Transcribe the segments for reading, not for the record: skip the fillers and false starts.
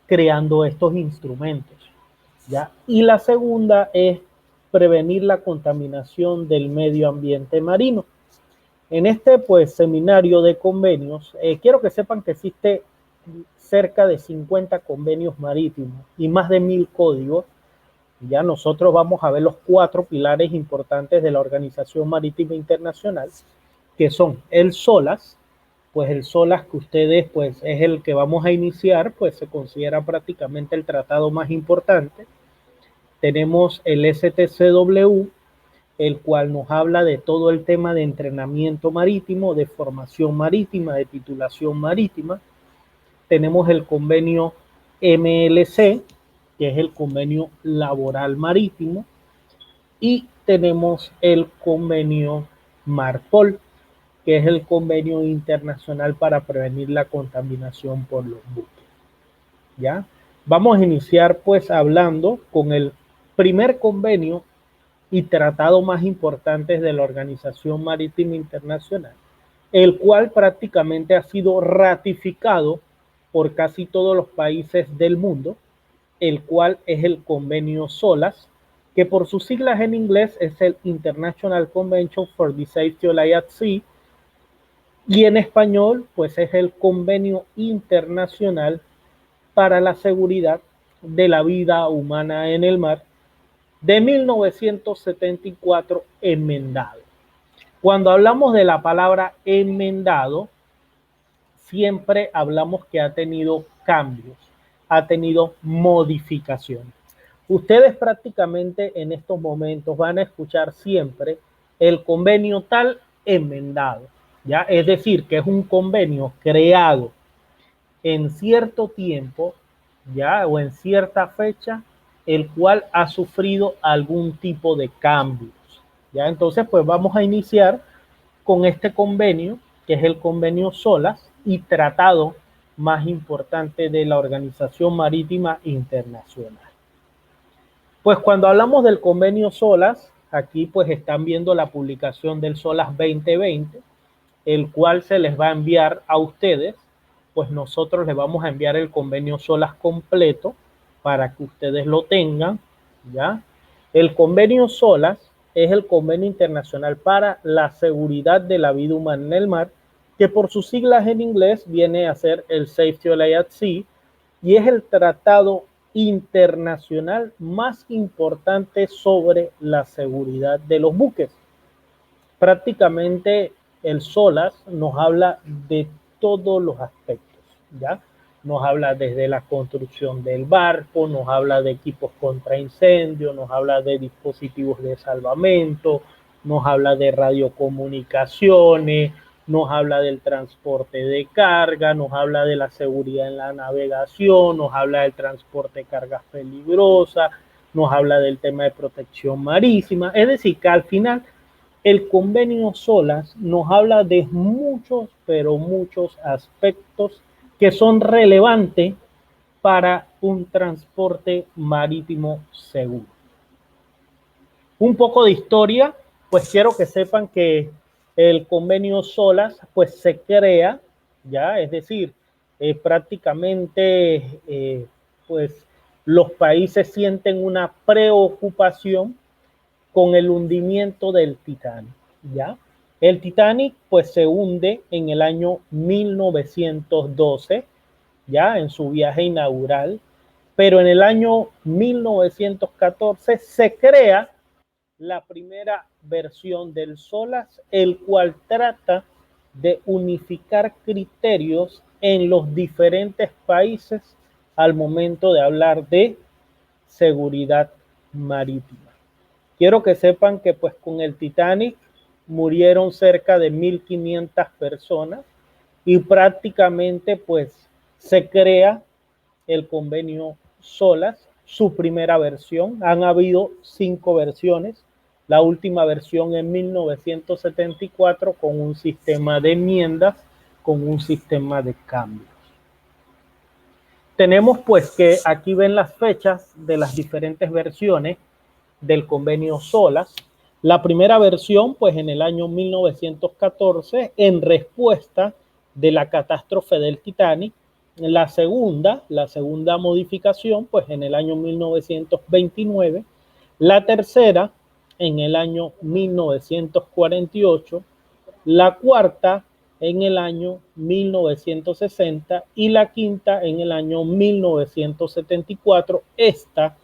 creando estos instrumentos, ¿ya? Y la segunda es prevenir la contaminación del medio ambiente marino. En este pues seminario de convenios, quiero que sepan que existe cerca de 50 convenios marítimos y más de 1000 códigos. Ya nosotros vamos a ver los 4 pilares importantes de la Organización Marítima Internacional, que son el SOLAS. Pues el SOLAS que ustedes, pues es el que vamos a iniciar, pues se considera prácticamente el tratado más importante. Tenemos el STCW, el cual nos habla de todo el tema de entrenamiento marítimo, de formación marítima, de titulación marítima. Tenemos el convenio MLC, que es el convenio laboral marítimo, y tenemos el convenio MARPOL, que es el convenio internacional para prevenir la contaminación por los buques. ¿Ya? Vamos a iniciar pues hablando con el primer convenio y tratado más importante de la Organización Marítima Internacional, el cual prácticamente ha sido ratificado por casi todos los países del mundo, el cual es el convenio SOLAS, que por sus siglas en inglés es el International Convention for the Safety of Life at Sea, y en español pues es el Convenio Internacional para la Seguridad de la Vida Humana en el Mar de 1974, enmendado. Cuando hablamos de la palabra enmendado, siempre hablamos que ha tenido cambios, ha tenido modificaciones. Ustedes prácticamente en estos momentos van a escuchar siempre el convenio tal enmendado, ¿ya? Es decir, que es un convenio creado en cierto tiempo, ¿ya? O en cierta fecha, el cual ha sufrido algún tipo de cambios, ¿ya? Entonces, pues vamos a iniciar con este convenio, que es el convenio SOLAS y tratado más importante de la Organización Marítima Internacional. Pues cuando hablamos del convenio SOLAS, aquí pues están viendo la publicación del SOLAS 2020, el cual se les va a enviar a ustedes, pues nosotros les vamos a enviar el convenio SOLAS completo para que ustedes lo tengan, ¿ya? El convenio SOLAS es el Convenio Internacional para la Seguridad de la Vida Humana en el Mar, que por sus siglas en inglés viene a ser el Safety of Life at Sea, y es el tratado internacional más importante sobre la seguridad de los buques. Prácticamente el SOLAS nos habla de todos los aspectos, ¿ya? Nos habla desde la construcción del barco, nos habla de equipos contra incendio, nos habla de dispositivos de salvamento, nos habla de radiocomunicaciones, nos habla del transporte de carga, nos habla de la seguridad en la navegación, nos habla del transporte de cargas peligrosas, nos habla del tema de protección marítima. Es decir, que al final el convenio SOLAS nos habla de muchos, pero muchos aspectos que son relevantes para un transporte marítimo seguro. Un poco de historia, pues quiero que sepan que el convenio SOLAS pues se crea, ya, es decir, prácticamente pues los países sienten una preocupación con el hundimiento del Titanic, ¿ya? El Titanic pues se hunde en el año 1912, ya, en su viaje inaugural, pero en el año 1914 se crea la primera versión del SOLAS, el cual trata de unificar criterios en los diferentes países al momento de hablar de seguridad marítima. Quiero que sepan que pues con el Titanic murieron cerca de 1500 personas y prácticamente pues se crea el convenio SOLAS, su primera versión. Han habido 5 versiones, la última versión en 1974 con un sistema de enmiendas, con un sistema de cambios. Tenemos pues que aquí ven las fechas de las diferentes versiones del convenio SOLAS. La primera versión, pues en el año 1914, en respuesta de la catástrofe del Titanic, la segunda modificación, pues en el año 1929, la tercera en el año 1948, la cuarta en el año 1960 y la quinta en el año 1974 está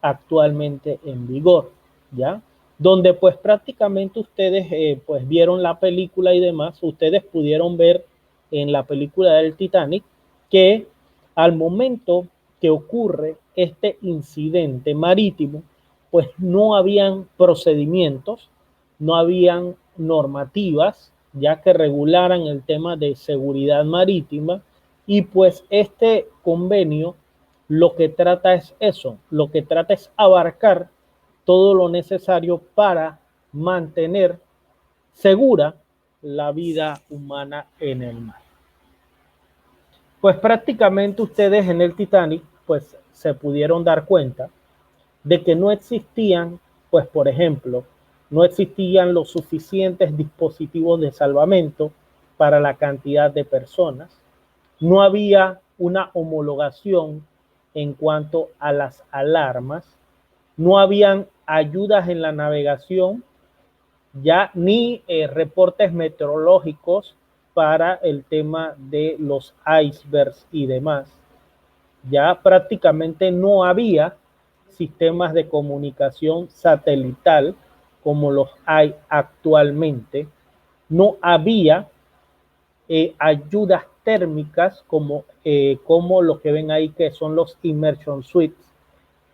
actualmente en vigor, ¿ya? Donde pues prácticamente ustedes pues vieron la película y demás, ustedes pudieron ver en la película del Titanic que al momento que ocurre este incidente marítimo, pues no habían procedimientos, no habían normativas ya que regularan el tema de seguridad marítima y pues este convenio lo que trata es eso, lo que trata es abarcar todo lo necesario para mantener segura la vida humana en el mar. Pues prácticamente ustedes en el Titanic pues se pudieron dar cuenta de que no existían, pues por ejemplo, no existían los suficientes dispositivos de salvamento para la cantidad de personas, no había una homologación en cuanto a las alarmas, no habían ayudas en la navegación, ya ni reportes meteorológicos para el tema de los icebergs y demás. Ya prácticamente no había sistemas de comunicación satelital como los hay actualmente. No había ayudas térmicas como lo que ven ahí que son los immersion suites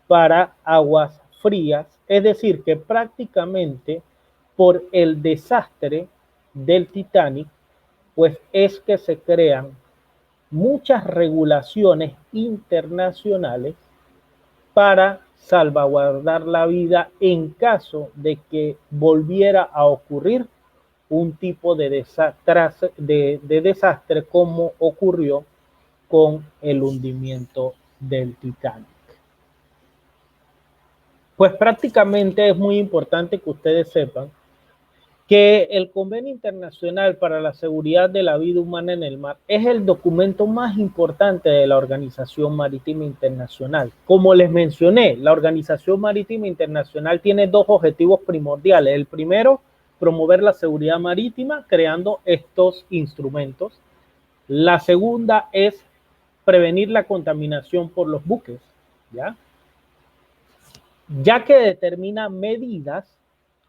para aguas frías. Es decir, que prácticamente por el desastre del Titanic, pues es que se crean muchas regulaciones internacionales para salvaguardar la vida en caso de que volviera a ocurrir un tipo de desastre como ocurrió con el hundimiento del Titanic. Pues prácticamente es muy importante que ustedes sepan que el Convenio Internacional para la Seguridad de la Vida Humana en el Mar es el documento más importante de la Organización Marítima Internacional. Como les mencioné, la Organización Marítima Internacional tiene dos objetivos primordiales. El primero, promover la seguridad marítima creando estos instrumentos. La segunda es prevenir la contaminación por los buques, ¿ya? Ya que determina medidas.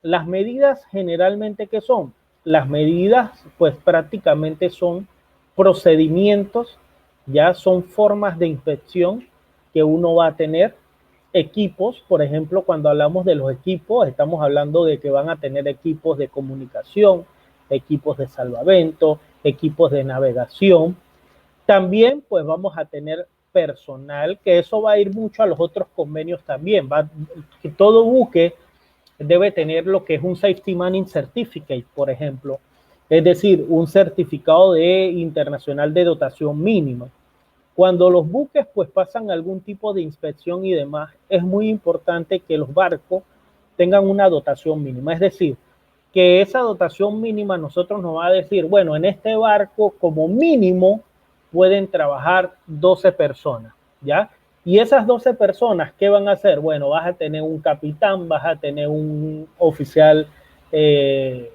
Las medidas generalmente, ¿qué son? Las medidas pues prácticamente son procedimientos, ya son formas de inspección que uno va a tener, equipos, por ejemplo, cuando hablamos de los equipos, estamos hablando de que van a tener equipos de comunicación, equipos de salvamento, equipos de navegación. También pues vamos a tener personal, que eso va a ir mucho a los otros convenios también. Que todo buque debe tener lo que es un Safety Manning Certificate, por ejemplo, es decir, un certificado de internacional de dotación mínima. Cuando los buques pues pasan algún tipo de inspección y demás, es muy importante que los barcos tengan una dotación mínima, es decir, que esa dotación mínima nosotros nos va a decir, bueno, en este barco como mínimo pueden trabajar 12 personas, ¿ya? Y esas 12 personas, ¿qué van a hacer? Bueno, vas a tener un capitán, vas a tener un oficial, que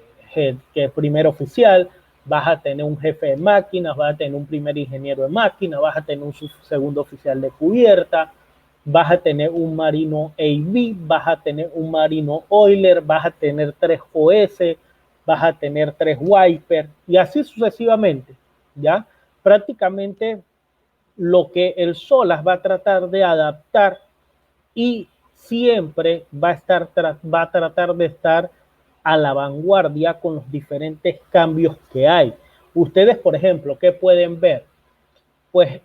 es primer oficial, vas a tener un jefe de máquinas, vas a tener un primer ingeniero de máquinas, vas a tener un segundo oficial de cubierta, vas a tener un marino AV, vas a tener un marino oiler, vas a tener 3 OS, vas a tener 3 wiper y así sucesivamente, ¿ya? Prácticamente lo que el SOLAS va a tratar de adaptar y siempre va a tratar de estar a la vanguardia con los diferentes cambios que hay. Ustedes, por ejemplo, ¿qué pueden ver? Pues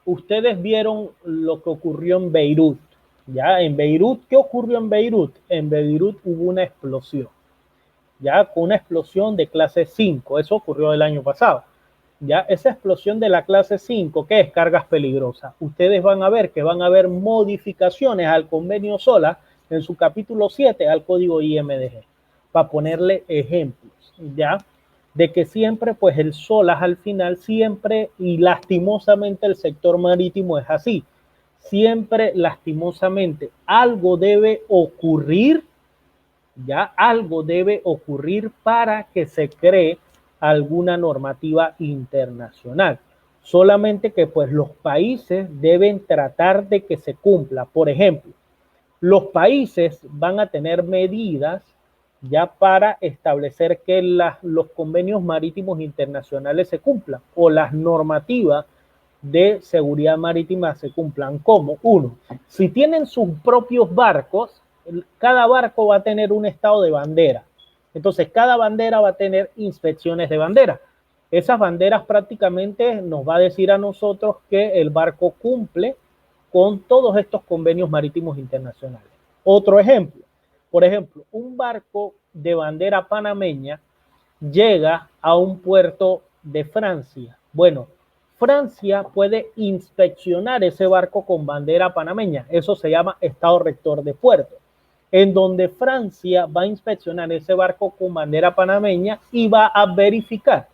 ustedes vieron lo que ocurrió en Beirut. ¿Ya? En Beirut, ¿qué ocurrió en Beirut? En Beirut hubo una explosión, ya con una explosión de clase 5. Eso ocurrió el año pasado. Ya esa explosión de la clase 5, ¿qué es? Cargas peligrosas. Ustedes van a ver que van a haber modificaciones al convenio SOLAS en su capítulo 7 al código IMDG, para ponerle ejemplos, ¿ya? de que siempre, pues el SOLAS al final siempre, y lastimosamente el sector marítimo es así, siempre lastimosamente algo debe ocurrir, ya algo debe ocurrir para que se cree alguna normativa internacional. Solamente que pues los países deben tratar de que se cumpla. Por ejemplo, los países van a tener medidas ya para establecer que los convenios marítimos internacionales se cumplan o las normativas de seguridad marítima se cumplan. Como uno, si tienen sus propios barcos, cada barco va a tener un estado de bandera. Entonces, cada bandera va a tener inspecciones de bandera. Esas banderas prácticamente nos va a decir a nosotros que el barco cumple con todos estos convenios marítimos internacionales. Otro ejemplo, por ejemplo, un barco de bandera panameña llega a un puerto de Francia. Bueno, Francia puede inspeccionar ese barco con bandera panameña. Eso se llama estado rector de puerto, en donde Francia va a inspeccionar ese barco con bandera panameña y va a verificar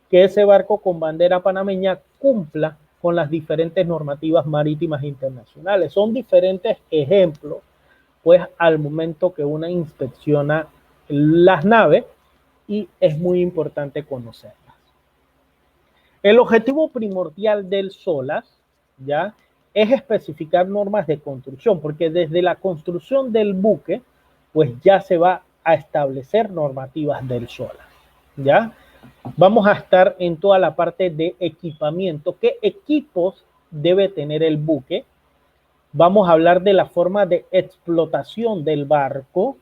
que ese barco con bandera panameña cumpla con las diferentes normativas marítimas internacionales. Son diferentes ejemplos, pues al momento que una inspecciona las naves, y es muy importante conocerlas. El objetivo primordial del SOLAS, ¿ya?, es especificar normas de construcción, porque desde la construcción del buque, pues ya se va a establecer normativas del SOLAS, ¿ya? Vamos a estar en toda la parte de equipamiento. ¿Qué equipos debe tener el buque? Vamos a hablar de la forma de explotación del barco,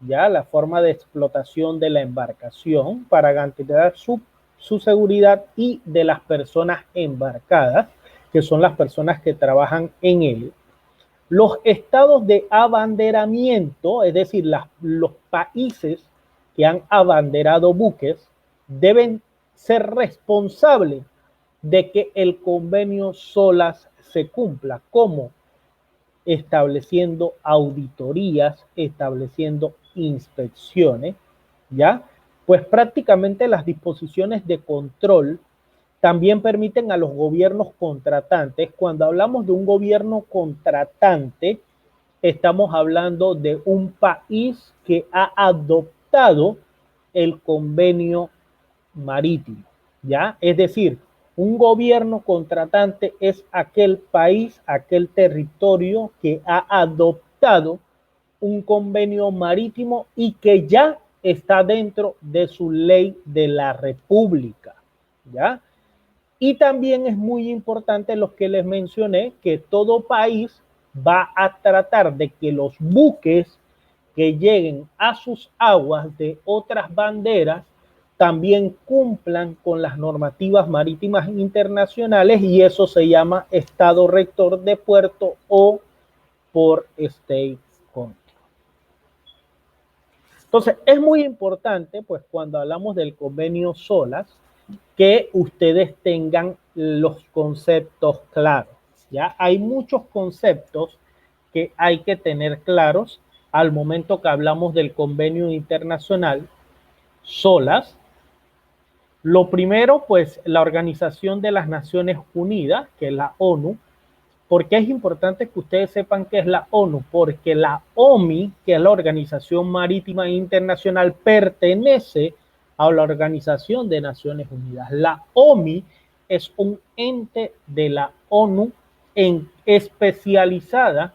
ya la forma de explotación de la embarcación para garantizar su seguridad y de las personas embarcadas, que son las personas que trabajan en él. Los estados de abanderamiento, es decir, los países que han abanderado buques, deben ser responsables de que el convenio SOLAS se cumpla, como estableciendo auditorías, estableciendo inspecciones, ¿ya? Pues prácticamente las disposiciones de control también permiten a los gobiernos contratantes. Cuando hablamos de un gobierno contratante, estamos hablando de un país que ha adoptado el convenio marítimo, ¿ya? Es decir, un gobierno contratante es aquel país, aquel territorio que ha adoptado un convenio marítimo y que ya está dentro de su ley de la República, ¿ya? Y también es muy importante lo que les mencioné, que todo país va a tratar de que los buques que lleguen a sus aguas de otras banderas también cumplan con las normativas marítimas internacionales, y eso se llama estado rector de puerto o por state country. Entonces, es muy importante, pues cuando hablamos del convenio SOLAS, que ustedes tengan los conceptos claros, ¿ya? Hay muchos conceptos que hay que tener claros al momento que hablamos del convenio internacional SOLAS. Lo primero, pues la Organización de las Naciones Unidas, que es la ONU. ¿Por qué es importante que ustedes sepan qué es la ONU? Porque la OMI, que es la Organización Marítima Internacional, pertenece a la Organización de Naciones Unidas. La OMI es un ente de la ONU especializada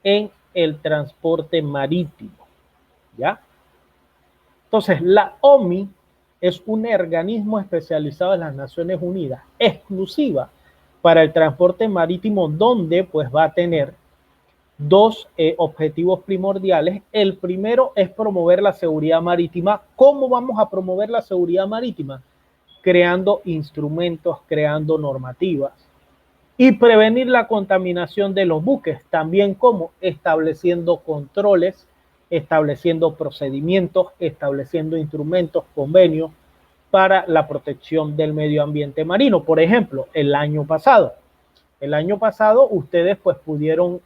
en el transporte marítimo, ¿ya? Entonces, la OMI es un organismo especializado en las Naciones Unidas, exclusiva para el transporte marítimo, donde pues va a tener dos objetivos primordiales. El primero es promover la seguridad marítima. ¿Cómo vamos a promover la seguridad marítima? Creando instrumentos, creando normativas y prevenir la contaminación de los buques, también como estableciendo controles, estableciendo procedimientos, estableciendo instrumentos, convenios para la protección del medio ambiente marino. Por ejemplo, el año pasado ustedes pues pudieron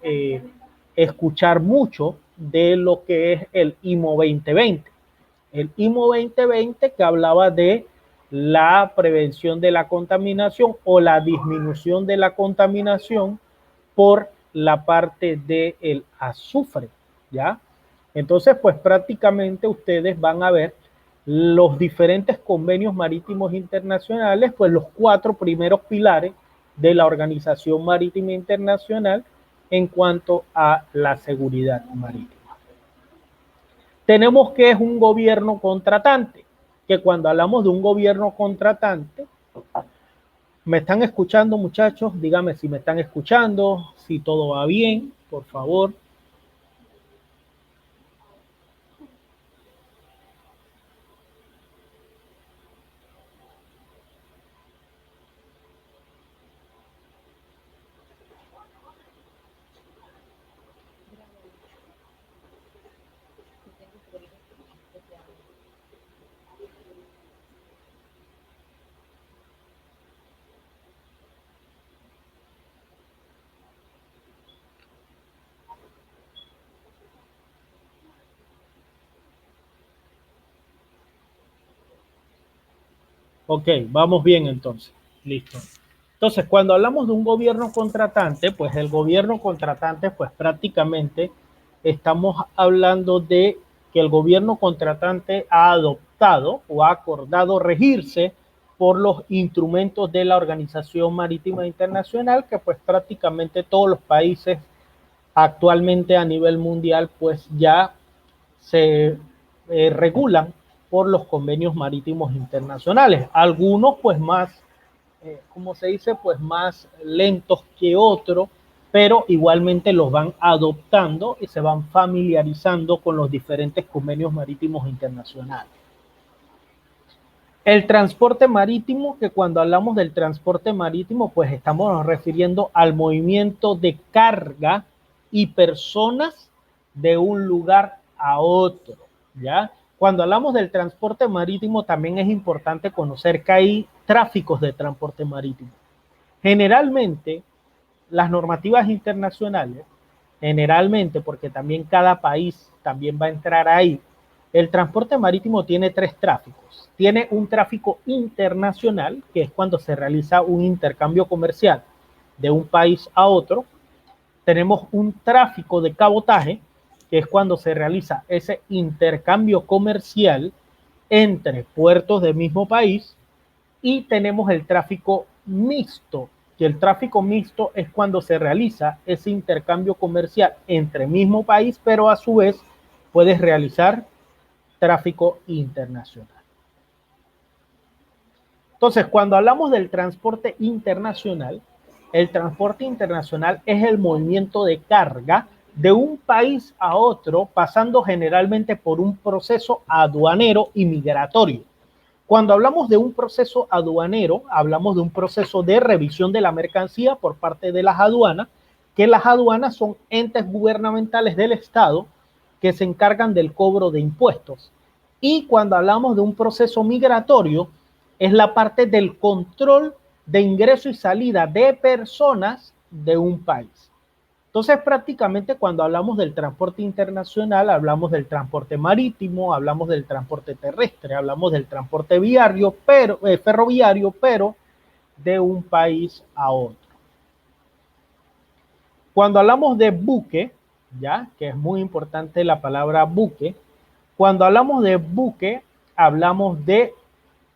escuchar mucho de lo que es el IMO 2020. El IMO 2020 que hablaba de la prevención de la contaminación o la disminución de la contaminación por la parte del azufre, ¿ya? Entonces, pues prácticamente ustedes van a ver los diferentes convenios marítimos internacionales, pues los 4 primeros pilares de la Organización Marítima Internacional en cuanto a la seguridad marítima. Tenemos que es un gobierno contratante, que cuando hablamos de un gobierno contratante, ¿me están escuchando, muchachos? Díganme si me están escuchando, si todo va bien, por favor. Ok, vamos bien entonces. Listo. Entonces, cuando hablamos de un gobierno contratante, pues el gobierno contratante, pues prácticamente estamos hablando de que el gobierno contratante ha adoptado o ha acordado regirse por los instrumentos de la Organización Marítima Internacional, que pues prácticamente todos los países actualmente a nivel mundial pues ya se regulan por los convenios marítimos internacionales. Algunos pues más, como se dice, pues más lentos que otros, pero igualmente los van adoptando y se van familiarizando con los diferentes convenios marítimos internacionales. El transporte marítimo, que cuando hablamos del transporte marítimo, pues estamos refiriendo al movimiento de carga y personas de un lugar a otro, ¿ya? Cuando hablamos del transporte marítimo, también es importante conocer que hay tráficos de transporte marítimo. Generalmente, las normativas internacionales, generalmente, porque también cada país también va a entrar ahí, el transporte marítimo tiene 3 tráficos. Tiene un tráfico internacional, que es cuando se realiza un intercambio comercial de un país a otro. Tenemos un tráfico de cabotaje, que es cuando se realiza ese intercambio comercial entre puertos del mismo país. Y tenemos el tráfico mixto, que el tráfico mixto es cuando se realiza ese intercambio comercial entre mismo país, pero a su vez puedes realizar tráfico internacional. Entonces, cuando hablamos del transporte internacional, el transporte internacional es el movimiento de carga de un país a otro, pasando generalmente por un proceso aduanero y migratorio. Cuando hablamos de un proceso aduanero, hablamos de un proceso de revisión de la mercancía por parte de las aduanas, que las aduanas son entes gubernamentales del Estado que se encargan del cobro de impuestos. Y cuando hablamos de un proceso migratorio, es la parte del control de ingreso y salida de personas de un país. Entonces, prácticamente cuando hablamos del transporte internacional, hablamos del transporte marítimo, hablamos del transporte terrestre, hablamos del transporte viario, ferroviario, pero de un país a otro. Cuando hablamos de buque, ya que es muy importante la palabra buque, cuando hablamos de buque, hablamos de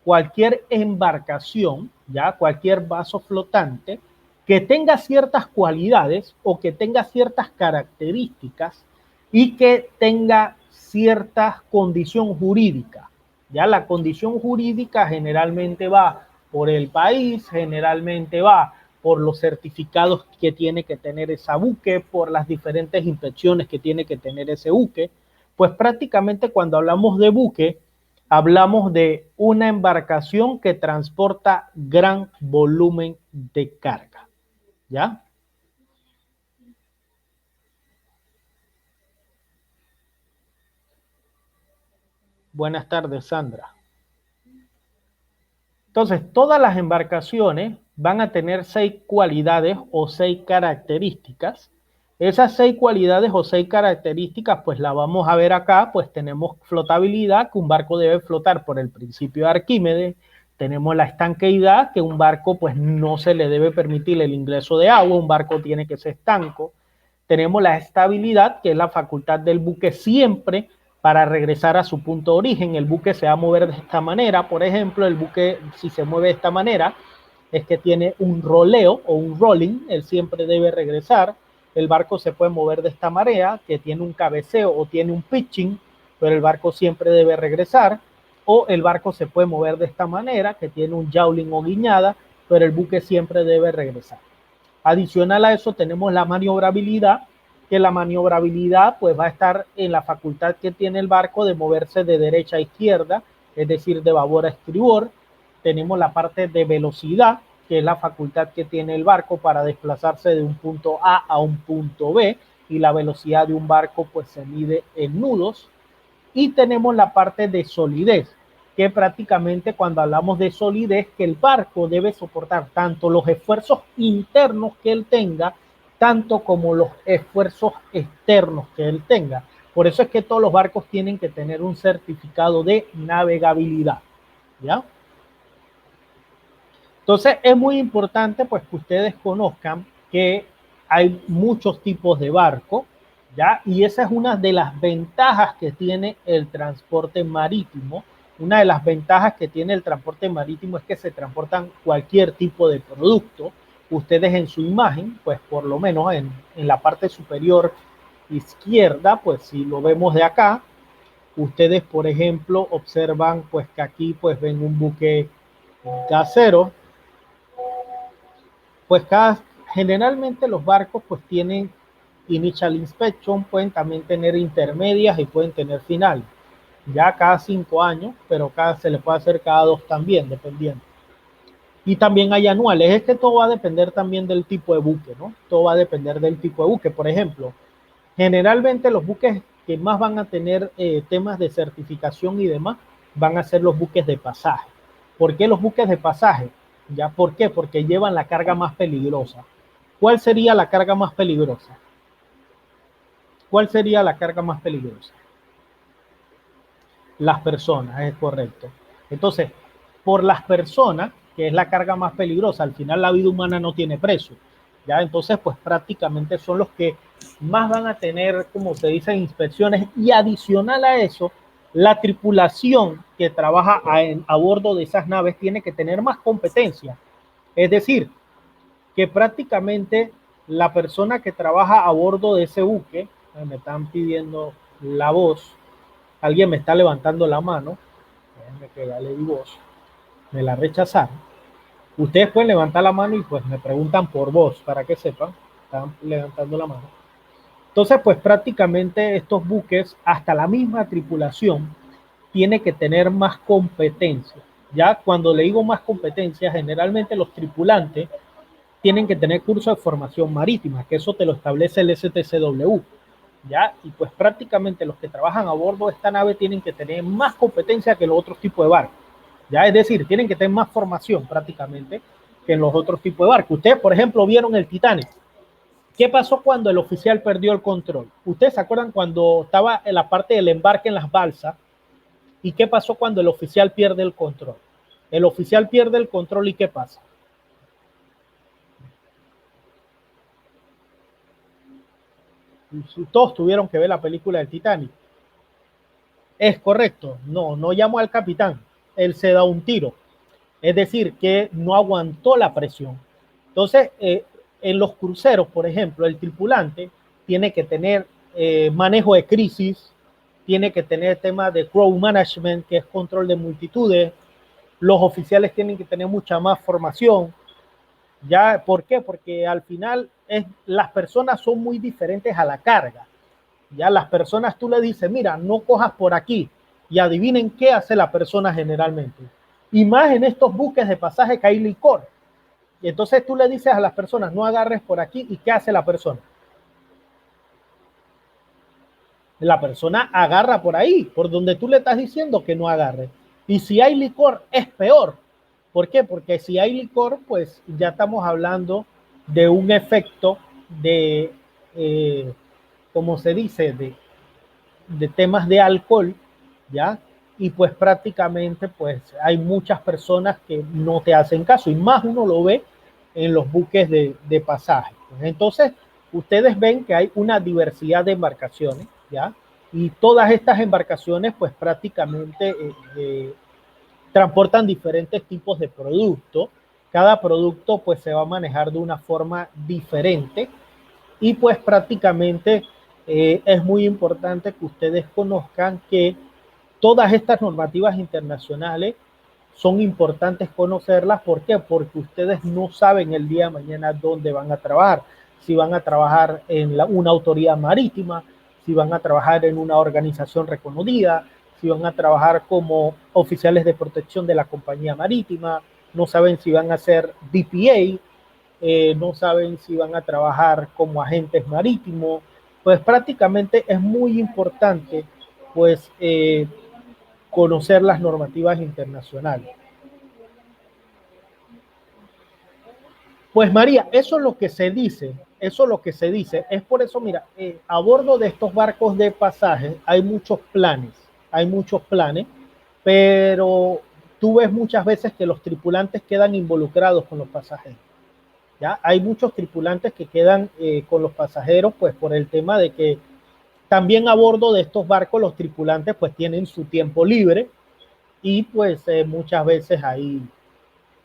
cualquier embarcación, ya cualquier vaso flotante que tenga ciertas cualidades o que tenga ciertas características y que tenga cierta condición jurídica. Ya la condición jurídica generalmente va por el país, generalmente va por los certificados que tiene que tener ese buque, por las diferentes inspecciones que tiene que tener ese buque. Pues prácticamente cuando hablamos de buque, hablamos de una embarcación que transporta gran volumen de carga, ¿ya? Buenas tardes, Sandra. Entonces, todas las embarcaciones van a tener 6 cualidades o 6 características. Esas 6 cualidades o 6 características, pues la vamos a ver acá, pues tenemos flotabilidad, que un barco debe flotar por el principio de Arquímedes, Tenemos la estanqueidad, que un barco pues no se le debe permitir el ingreso de agua, un barco tiene que ser estanco. Tenemos la estabilidad, que es la facultad del buque siempre para regresar a su punto de origen. El buque se va a mover de esta manera, por ejemplo, el buque si se mueve de esta manera es que tiene un roleo o un rolling, él siempre debe regresar. El barco se puede mover de esta manera, que tiene un cabeceo o tiene un pitching, pero el barco siempre debe regresar. O el barco se puede mover de esta manera, que tiene un yawling o guiñada, pero el buque siempre debe regresar. Adicional a eso tenemos la maniobrabilidad, que la maniobrabilidad pues va a estar en la facultad que tiene el barco de moverse de derecha a izquierda, es decir, de babor a estribor. Tenemos la parte de velocidad, que es la facultad que tiene el barco para desplazarse de un punto A un punto B, y la velocidad de un barco pues se mide en nudos. Y tenemos la parte de solidez, que prácticamente cuando hablamos de solidez, que el barco debe soportar tanto los esfuerzos internos que él tenga, tanto como los esfuerzos externos que él tenga. Por eso es que todos los barcos tienen que tener un certificado de navegabilidad, ¿ya? Entonces es muy importante pues que ustedes conozcan que hay muchos tipos de barco, ¿ya? Y esa es una de las ventajas que tiene el transporte marítimo. Una de las ventajas que tiene el transporte marítimo es que se transportan cualquier tipo de producto. Ustedes en su imagen, pues por lo menos en la parte superior izquierda, pues si lo vemos de acá, ustedes por ejemplo observan pues que aquí pues ven un buque gasero. Pues generalmente los barcos pues tienen initial inspection, pueden también tener intermedias y pueden tener finales. Ya cada 5 años, pero se le puede hacer cada 2 también, dependiendo. Y también hay anuales. Es que todo va a depender también del tipo de buque, ¿no? Todo va a depender del tipo de buque. Por ejemplo, generalmente los buques que más van a tener temas de certificación y demás van a ser los buques de pasaje. ¿Por qué los buques de pasaje? ¿Ya? ¿Por qué? Porque llevan la carga más peligrosa. ¿Cuál sería la carga más peligrosa? ¿Cuál sería la carga más peligrosa? Las personas, es correcto. Entonces, por las personas, que es la carga más peligrosa, al final la vida humana no tiene precio. ¿Ya? Entonces, pues prácticamente son los que más van a tener, como se dice, inspecciones, y adicional a eso, la tripulación que trabaja a bordo de esas naves tiene que tener más competencia. Es decir, que prácticamente la persona que trabaja a bordo de ese buque, me están pidiendo la voz, alguien me está levantando la mano, déjenme que ya le di voz, me la rechazaron. Ustedes pueden levantar la mano y pues me preguntan por voz, para que sepan, están levantando la mano. Entonces, pues prácticamente estos buques, hasta la misma tripulación, tiene que tener más competencia. Ya cuando le digo más competencia, generalmente los tripulantes tienen que tener curso de formación marítima, que eso te lo establece el STCW. ¿Ya? Y pues prácticamente los que trabajan a bordo de esta nave tienen que tener más competencia que los otros tipos de barcos. ¿Ya? Es decir, tienen que tener más formación prácticamente que en los otros tipos de barcos. Ustedes, por ejemplo, vieron el Titanic. ¿Qué pasó cuando el oficial perdió el control? Ustedes se acuerdan cuando estaba en la parte del embarque en las balsas. ¿Y qué pasó cuando el oficial pierde el control? El oficial pierde el control y ¿qué pasa? Todos tuvieron que ver la película del Titanic. Es correcto, no llamó al capitán, él se da un tiro, es decir, que no aguantó la presión. Entonces, en los cruceros, por ejemplo, el tripulante tiene que tener manejo de crisis, tiene que tener tema de crew management, que es control de multitudes, los oficiales tienen que tener mucha más formación. ¿Ya? ¿Por qué? Porque al final las personas son muy diferentes a la carga. Ya las personas tú le dices, mira, no cojas por aquí, y adivinen qué hace la persona generalmente. Y más en estos buques de pasaje que hay licor. Y entonces tú le dices a las personas, no agarres por aquí, ¿y qué hace la persona? La persona agarra por ahí, por donde tú le estás diciendo que no agarre. Y si hay licor, es peor. ¿Por qué? Porque si hay licor, pues ya estamos hablando de un efecto de, como se dice, de temas de alcohol, ¿ya? y pues prácticamente pues hay muchas personas que no te hacen caso y más uno lo ve en los buques de pasaje. Entonces, ustedes ven que hay una diversidad de embarcaciones, ¿ya? Y todas estas embarcaciones pues prácticamente transportan diferentes tipos de productos. Cada producto pues se va a manejar de una forma diferente y pues prácticamente es muy importante que ustedes conozcan que todas estas normativas internacionales son importantes conocerlas. ¿Por qué? Porque ustedes no saben el día de mañana dónde van a trabajar. Si van a trabajar en una autoridad marítima, si van a trabajar en una organización reconocida, si van a trabajar como oficiales de protección de la compañía marítima, no saben si van a ser DPA, no saben si van a trabajar como agentes marítimos. Pues prácticamente es muy importante pues conocer las normativas internacionales. Pues María, eso es lo que se dice, eso es lo que se dice. Es por eso, mira, a bordo de estos barcos de pasaje hay muchos planes, pero tú ves muchas veces que los tripulantes quedan involucrados con los pasajeros. ¿Ya? Hay muchos tripulantes que quedan con los pasajeros, pues por el tema de que también a bordo de estos barcos los tripulantes pues tienen su tiempo libre y pues muchas veces ahí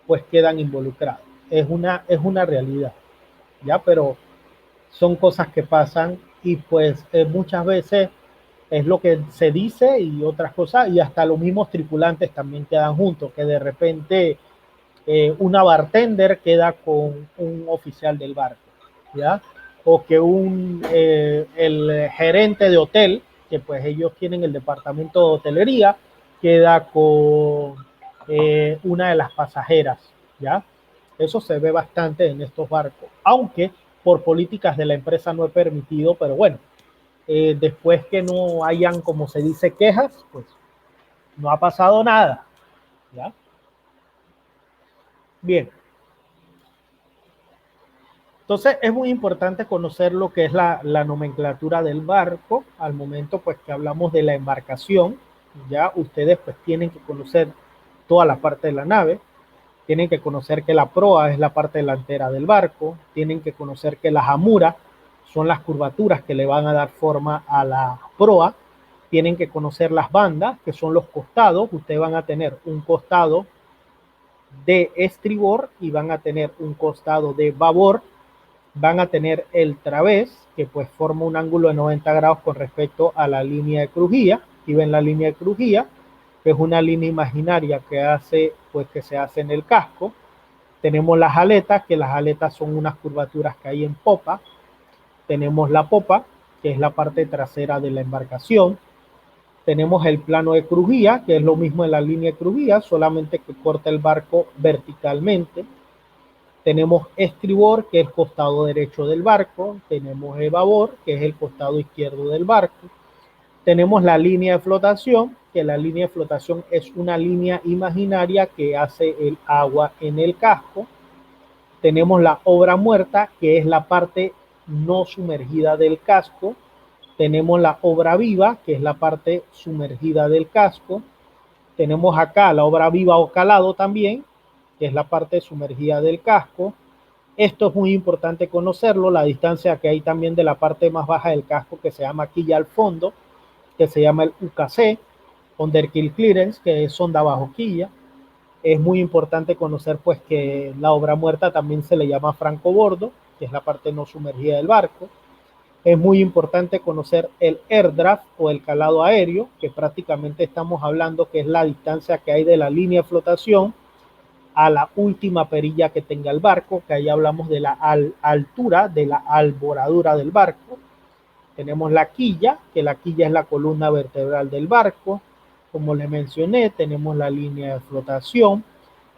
pues quedan involucrados. Es una realidad, ¿ya? Pero son cosas que pasan y pues muchas veces es lo que se dice y otras cosas, y hasta los mismos tripulantes también quedan juntos, que de repente una bartender queda con un oficial del barco, ¿ya? O que el gerente de hotel, que pues ellos tienen el departamento de hotelería, queda con una de las pasajeras, ¿ya? Eso se ve bastante en estos barcos, aunque por políticas de la empresa no es permitido, pero bueno, después que no hayan, como se dice, quejas, pues no ha pasado nada, ¿ya? Bien, entonces es muy importante conocer lo que es la nomenclatura del barco. Al momento pues que hablamos de la embarcación, ya ustedes pues tienen que conocer toda la parte de la nave, tienen que conocer que la proa es la parte delantera del barco, tienen que conocer que las amuras son las curvaturas que le van a dar forma a la proa, tienen que conocer las bandas, que son los costados. Ustedes van a tener un costado de estribor y van a tener un costado de babor, van a tener el través, que pues forma un ángulo de 90 grados con respecto a la línea de crujía. Y ven la línea de crujía, que es una línea imaginaria que hace, pues que se hace en el casco. Tenemos las aletas, que las aletas son unas curvaturas que hay en popa. Tenemos la popa, que es la parte trasera de la embarcación. Tenemos el plano de crujía, que es lo mismo en la línea de crujía, solamente que corta el barco verticalmente. Tenemos estribor, que es el costado derecho del barco. Tenemos el babor, que es el costado izquierdo del barco. Tenemos la línea de flotación, que la línea de flotación es una línea imaginaria que hace el agua en el casco. Tenemos la obra muerta, que es la parte no sumergida del casco. Tenemos la obra viva, que es la parte sumergida del casco. Tenemos acá la obra viva o calado también, que es la parte sumergida del casco. Esto es muy importante conocerlo, la distancia que hay también de la parte más baja del casco, que se llama quilla al fondo, que se llama el UKC, Under Kill Clearance, que es sonda bajo quilla. Es muy importante conocer pues que la obra muerta también se le llama francobordo, que es la parte no sumergida del barco. Es muy importante conocer el air draft o el calado aéreo, que prácticamente estamos hablando que es la distancia que hay de la línea de flotación a la última perilla que tenga el barco, que ahí hablamos de la altura de la alboradura del barco. Tenemos la quilla, que la quilla es la columna vertebral del barco. Como les mencioné, tenemos la línea de flotación,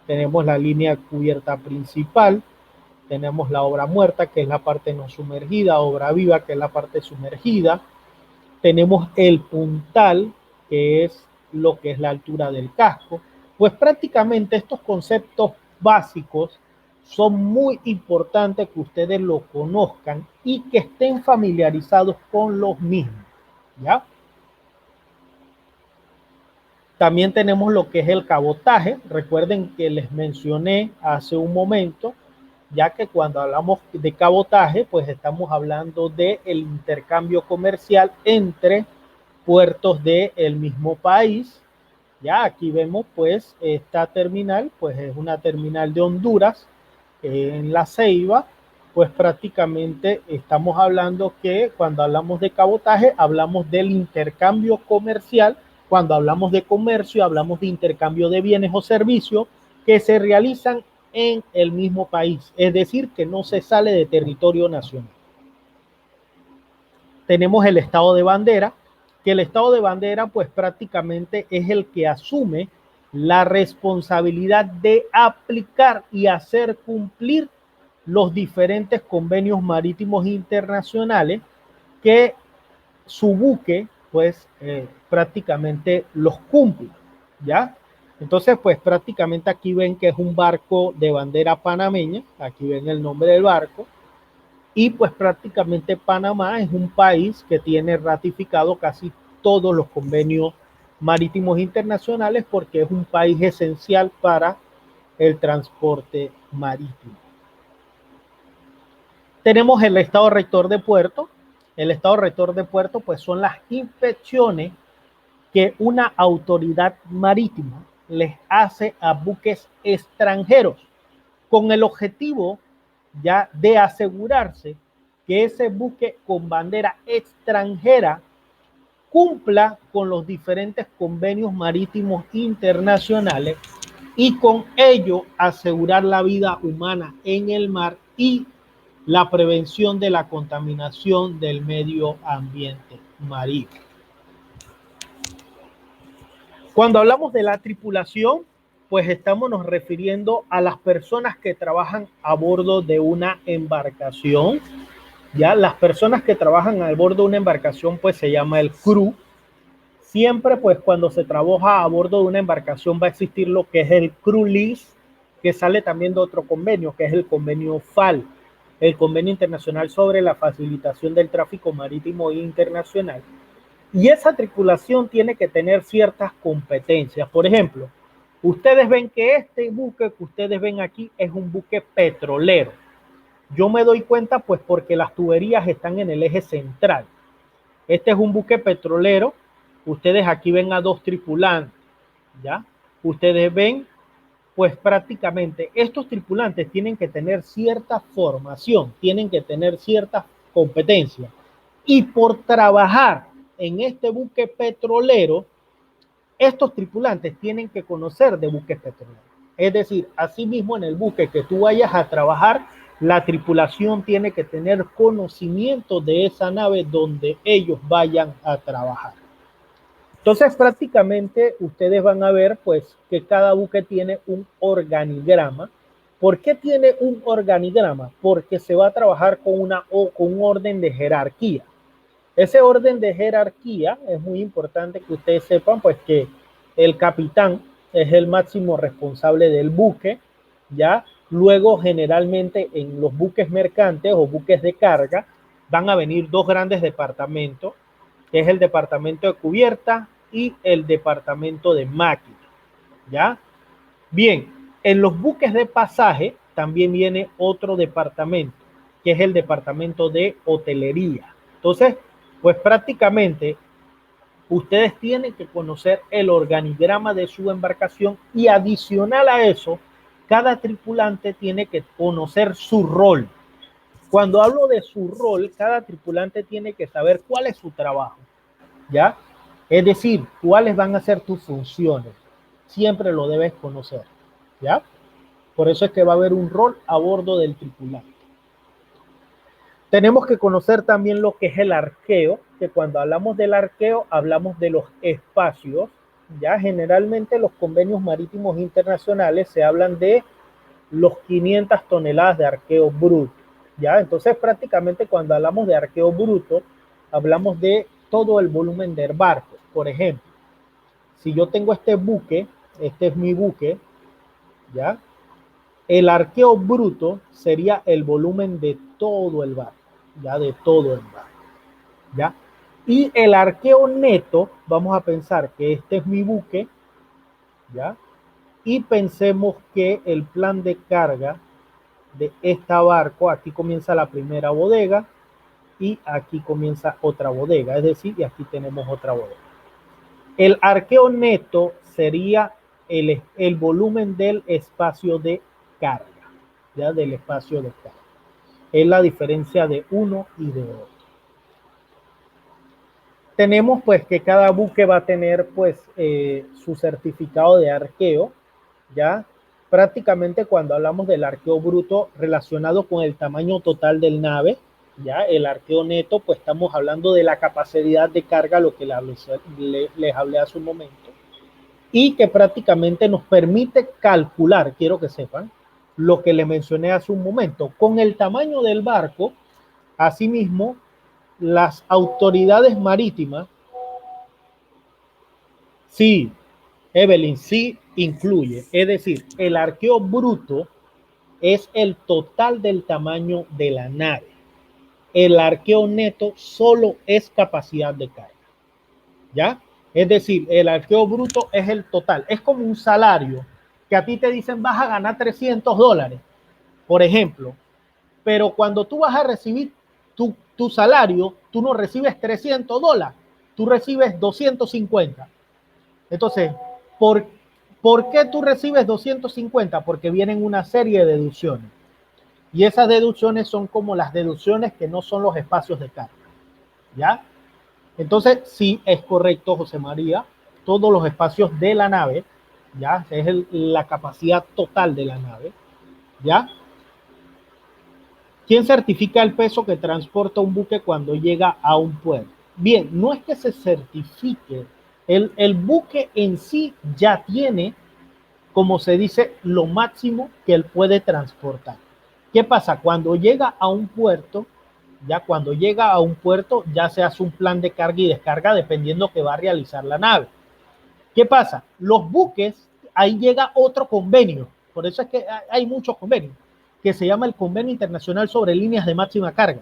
tenemos la línea de cubierta principal, tenemos la obra muerta, que es la parte no sumergida, obra viva, que es la parte sumergida. Tenemos el puntal, que es lo que es la altura del casco. Pues prácticamente estos conceptos básicos son muy importantes que ustedes lo conozcan y que estén familiarizados con los mismos, ¿ya? También tenemos lo que es el cabotaje. Recuerden que les mencioné hace un momento, ya que cuando hablamos de cabotaje, pues estamos hablando del intercambio comercial entre puertos del mismo país. Ya aquí vemos pues esta terminal, pues es una terminal de Honduras en La Ceiba, pues prácticamente estamos hablando que cuando hablamos de cabotaje hablamos del intercambio comercial, cuando hablamos de comercio hablamos de intercambio de bienes o servicios que se realizan en el mismo país, es decir, que no se sale de territorio nacional. Tenemos el estado de bandera, que el estado de bandera pues prácticamente es el que asume la responsabilidad de aplicar y hacer cumplir los diferentes convenios marítimos internacionales que su buque pues prácticamente los cumple, ¿ya? Entonces pues prácticamente aquí ven que es un barco de bandera panameña, aquí ven el nombre del barco, y pues prácticamente Panamá es un país que tiene ratificado casi todos los convenios marítimos internacionales porque es un país esencial para el transporte marítimo. Tenemos el estado rector de puerto. El estado rector de puerto pues son las inspecciones que una autoridad marítima les hace a buques extranjeros con el objetivo ya de asegurarse que ese buque con bandera extranjera cumpla con los diferentes convenios marítimos internacionales y con ello asegurar la vida humana en el mar y la prevención de la contaminación del medio ambiente marino. Cuando hablamos de la tripulación, pues estamos nos refiriendo a las personas que trabajan a bordo de una embarcación. Ya las personas que trabajan a bordo de una embarcación, pues se llama el crew. Siempre, pues cuando se trabaja a bordo de una embarcación va a existir lo que es el crew list, que sale también de otro convenio, que es el convenio FAL, el Convenio Internacional sobre la Facilitación del Tráfico Marítimo Internacional. Y esa tripulación tiene que tener ciertas competencias. Por ejemplo, ustedes ven que este buque que ustedes ven aquí es un buque petrolero. Yo me doy cuenta pues porque las tuberías están en el eje central. Este es un buque petrolero. Ustedes aquí ven a dos tripulantes, ¿ya? Ustedes ven pues prácticamente estos tripulantes tienen que tener cierta formación, tienen que tener cierta competencia. Y por trabajar en este buque petrolero, estos tripulantes tienen que conocer de buques petroleros. Es decir, asimismo en el buque que tú vayas a trabajar, la tripulación tiene que tener conocimiento de esa nave donde ellos vayan a trabajar. Entonces prácticamente ustedes van a ver pues que cada buque tiene un organigrama. ¿Por qué tiene un organigrama? Porque se va a trabajar con un orden de jerarquía. Ese orden de jerarquía es muy importante que ustedes sepan pues que el capitán es el máximo responsable del buque, ¿ya? Luego generalmente en los buques mercantes o buques de carga van a venir dos grandes departamentos, que es el departamento de cubierta y el departamento de máquina, ¿ya? Bien, en los buques de pasaje también viene otro departamento, que es el departamento de hotelería. Entonces, pues prácticamente ustedes tienen que conocer el organigrama de su embarcación y adicional a eso, cada tripulante tiene que conocer su rol. Cuando hablo de su rol, cada tripulante tiene que saber cuál es su trabajo, ¿ya? Es decir, cuáles van a ser tus funciones. Siempre lo debes conocer, ¿ya? Por eso es que va a haber un rol a bordo del tripulante. Tenemos que conocer también lo que es el arqueo, que cuando hablamos del arqueo hablamos de los espacios. Ya generalmente los convenios marítimos internacionales se hablan de los 500 toneladas de arqueo bruto. Ya, entonces prácticamente cuando hablamos de arqueo bruto hablamos de todo el volumen del barco. Por ejemplo, si yo tengo este buque, este es mi buque, ya, el arqueo bruto sería el volumen de todo el barco, ya de todo el barco, ya. Y el arqueo neto, vamos a pensar que este es mi buque ¿ya? Y pensemos que el plan de carga de este barco, aquí comienza la primera bodega y aquí comienza otra bodega, es decir, y aquí tenemos otra bodega. El arqueo neto sería el volumen del espacio de carga, ya del espacio de carga. Es la diferencia de uno y de otro. Tenemos pues que cada buque va a tener pues su certificado de arqueo, ya prácticamente cuando hablamos del arqueo bruto relacionado con el tamaño total del nave, ya el arqueo neto, pues estamos hablando de la capacidad de carga, lo que les hablé hace un momento, y que prácticamente nos permite calcular, quiero que sepan, lo que les mencioné hace un momento, con el tamaño del barco. Asimismo, las autoridades marítimas, sí, Evelyn, sí incluye, es decir, el arqueo bruto es el total del tamaño de la nave. El arqueo neto solo es capacidad de carga, ¿ya? Es decir, el arqueo bruto es el total. Es como un salario que a ti te dicen vas a ganar $300, por ejemplo, pero cuando tú vas a recibir tu salario, tú no recibes $300, tú recibes 250. Entonces, ¿por, ¿por qué tú recibes 250? Porque vienen una serie de deducciones. Y esas deducciones son como las deducciones que no son los espacios de carga, ¿ya? Entonces, sí, es correcto, José María, todos los espacios de la nave, ¿ya? Es la capacidad total de la nave, ¿ya? ¿Quién certifica el peso que transporta un buque cuando llega a un puerto? Bien, no es que se certifique, el buque en sí ya tiene, como se dice, lo máximo que él puede transportar. ¿Qué pasa? Cuando llega a un puerto, ya se hace un plan de carga y descarga dependiendo que va a realizar la nave. ¿Qué pasa? Los buques, ahí llega otro convenio, por eso es que hay muchos convenios, que se llama el Convenio Internacional sobre Líneas de Máxima Carga,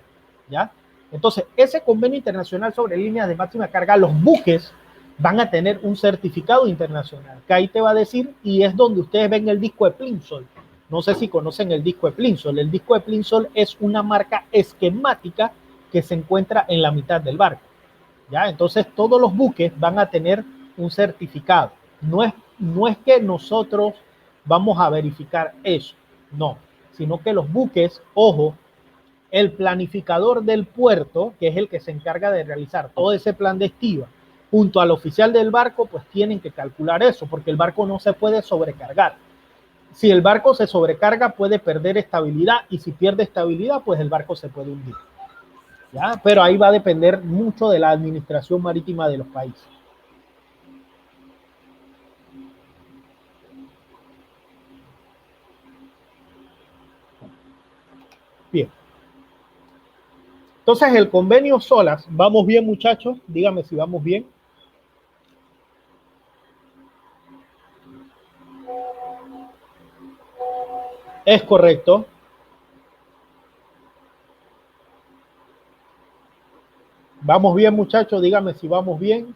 ¿ya? Entonces, ese Convenio Internacional sobre Líneas de Máxima Carga, los buques van a tener un certificado internacional, que ahí te va a decir, y es donde ustedes ven el disco de Plimsoll. No sé si conocen el disco de Plimsoll. El disco de Plimsoll es una marca esquemática que se encuentra en la mitad del barco, ¿ya? Entonces, todos los buques van a tener un certificado. No es que nosotros vamos a verificar eso, no, sino que los buques, ojo, el planificador del puerto, que es el que se encarga de realizar todo ese plan de estiva, junto al oficial del barco, pues tienen que calcular eso, porque el barco no se puede sobrecargar. Si el barco se sobrecarga, puede perder estabilidad, y si pierde estabilidad, pues el barco se puede hundir, ¿ya? Pero ahí va a depender mucho de la administración marítima de los países. Bien. Entonces, el convenio SOLAS, ¿vamos bien, muchachos? Dígame si vamos bien. Es correcto. ¿Vamos bien, muchachos? Dígame si vamos bien.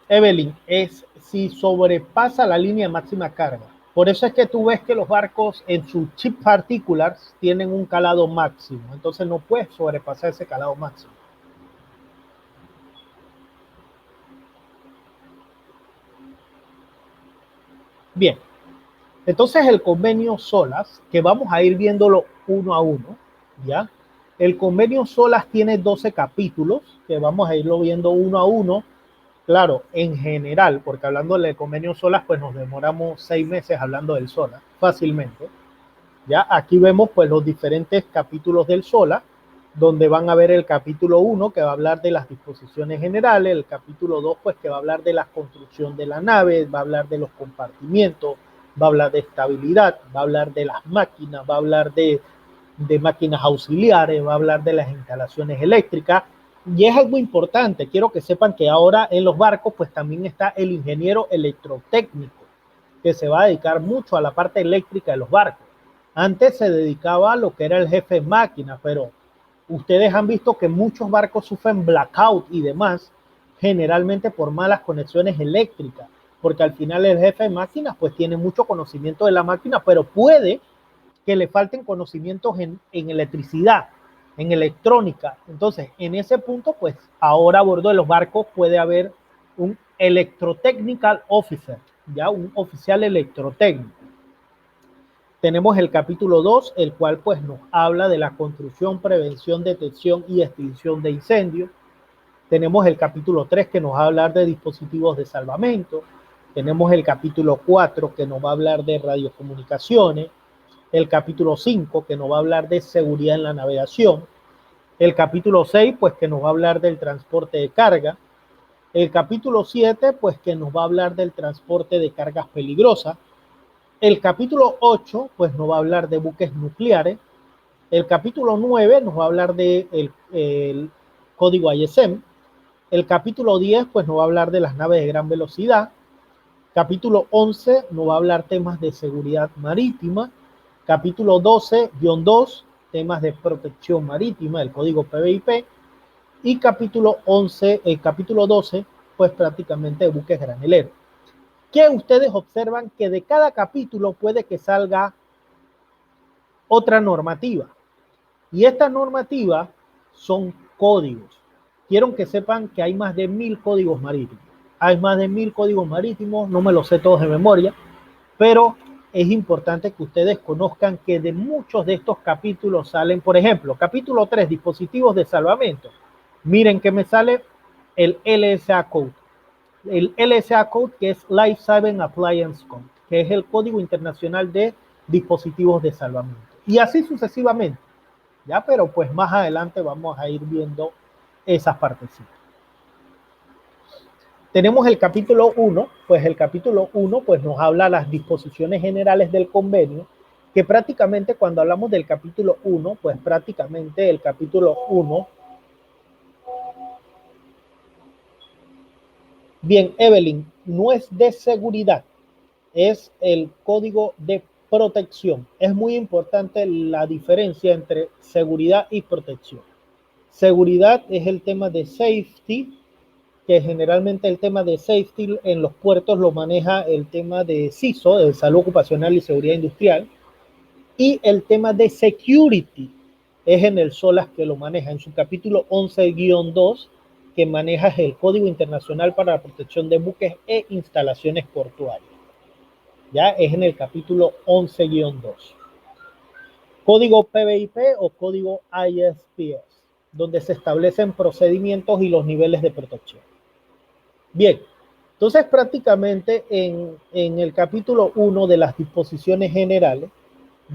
Evelyn, es si sobrepasa la línea de máxima carga. Por eso es que tú ves que los barcos en su chip particulars tienen un calado máximo. Entonces no puedes sobrepasar ese calado máximo. Bien, entonces el convenio SOLAS, que vamos a ir viéndolo uno a uno, ¿ya? El convenio SOLAS tiene 12 capítulos, que vamos a irlo viendo uno a uno. Claro, en general, porque hablando del convenio SOLAS, pues nos demoramos 6 meses hablando del SOLAS, fácilmente. Ya aquí vemos pues los diferentes capítulos del SOLAS, donde van a ver el capítulo 1 que va a hablar de las disposiciones generales, el capítulo 2 pues que va a hablar de la construcción de la nave, va a hablar de los compartimientos, va a hablar de estabilidad, va a hablar de las máquinas, va a hablar de máquinas auxiliares, va a hablar de las instalaciones eléctricas. Y es algo importante, quiero que sepan que ahora en los barcos pues también está el ingeniero electrotécnico, que se va a dedicar mucho a la parte eléctrica de los barcos. Antes se dedicaba a lo que era el jefe de máquina, pero ustedes han visto que muchos barcos sufren blackout y demás, generalmente por malas conexiones eléctricas, porque al final el jefe de máquinas pues tiene mucho conocimiento de la máquina, pero puede que le falten conocimientos en electricidad, en electrónica. Entonces, en ese punto, pues ahora a bordo de los barcos puede haber un electrotechnical officer, ya un oficial electrotécnico. Tenemos el capítulo 2, el cual pues nos habla de la construcción, prevención, detección y extinción de incendios. Tenemos el capítulo 3 que nos va a hablar de dispositivos de salvamento. Tenemos el capítulo 4 que nos va a hablar de radiocomunicaciones. El capítulo 5 que nos va a hablar de seguridad en la navegación. El capítulo 6 pues que nos va a hablar del transporte de carga. El capítulo 7 pues que nos va a hablar del transporte de cargas peligrosas. El capítulo 8 pues nos va a hablar de buques nucleares. El capítulo 9 nos va a hablar de el código ISM. El capítulo 10 pues nos va a hablar de las naves de gran velocidad. Capítulo 11 nos va a hablar temas de seguridad marítima. Capítulo 12-2, temas de protección marítima, el código PBIP. Y capítulo 11, el capítulo 12, pues prácticamente buques graneleros. Que ustedes observan que de cada capítulo puede que salga otra normativa. Y estas normativas son códigos. Quiero que sepan que hay más de 1000 códigos marítimos. Hay más de 1000 códigos marítimos, no me los sé todos de memoria, pero es importante que ustedes conozcan que de muchos de estos capítulos salen, por ejemplo, capítulo 3, dispositivos de salvamento. Miren que me sale el LSA Code. El LSA Code, que es Life Saving Appliance Code, que es el Código Internacional de Dispositivos de Salvamento. Y así sucesivamente. Ya, pero pues más adelante vamos a ir viendo esas partecitas. Tenemos el capítulo 1, pues el capítulo 1 pues nos habla de las disposiciones generales del convenio, que prácticamente cuando hablamos del capítulo 1, pues prácticamente el capítulo 1. Bien, Evelyn, no es de seguridad, es el código de protección. Es muy importante la diferencia entre seguridad y protección. Seguridad es el tema de safety, que generalmente el tema de safety en los puertos lo maneja el tema de CISO, de Salud Ocupacional y Seguridad Industrial, y el tema de security es en el SOLAS que lo maneja en su capítulo 11-2, que maneja el Código Internacional para la Protección de Buques e Instalaciones Portuarias. Ya es en el capítulo 11-2. Código PBIP o código ISPS, donde se establecen procedimientos y los niveles de protección. Bien, entonces prácticamente en el capítulo 1 de las disposiciones generales,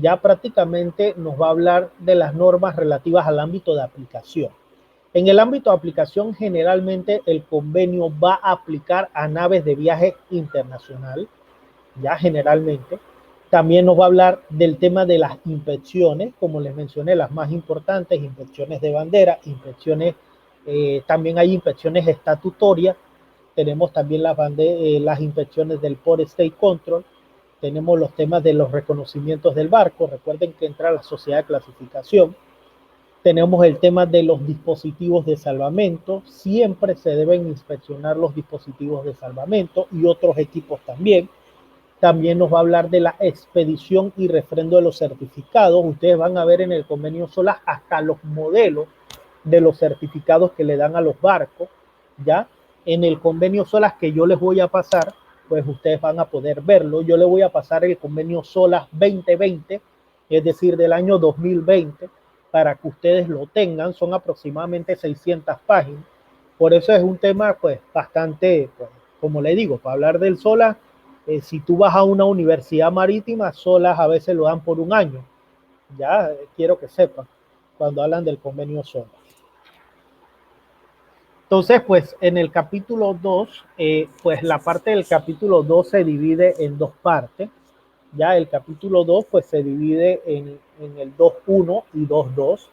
ya prácticamente nos va a hablar de las normas relativas al ámbito de aplicación. En el ámbito de aplicación, generalmente el convenio va a aplicar a naves de viaje internacional, ya generalmente. También nos va a hablar del tema de las inspecciones, como les mencioné, las más importantes, inspecciones de bandera, inspecciones, también hay inspecciones estatutorias. Tenemos también las inspecciones del Port State Control, tenemos los temas de los reconocimientos del barco, recuerden que entra la sociedad de clasificación, tenemos el tema de los dispositivos de salvamento, siempre se deben inspeccionar los dispositivos de salvamento y otros equipos también. También nos va a hablar de la expedición y refrendo de los certificados. Ustedes van a ver en el convenio SOLAS hasta los modelos de los certificados que le dan a los barcos, ¿ya? En el convenio SOLAS que yo les voy a pasar, pues ustedes van a poder verlo. Yo les voy a pasar el convenio SOLAS 2020, es decir, del año 2020, para que ustedes lo tengan. Son aproximadamente 600 páginas. Por eso es un tema, pues, bastante, pues, como le digo, para hablar del SOLAS, si tú vas a una universidad marítima, SOLAS a veces lo dan por un año. Ya quiero que sepan cuando hablan del convenio SOLAS. Entonces, pues en el capítulo 2, pues la parte del capítulo 2 se divide en dos partes. Ya el capítulo 2 pues se divide en el 2.1 y 2.2.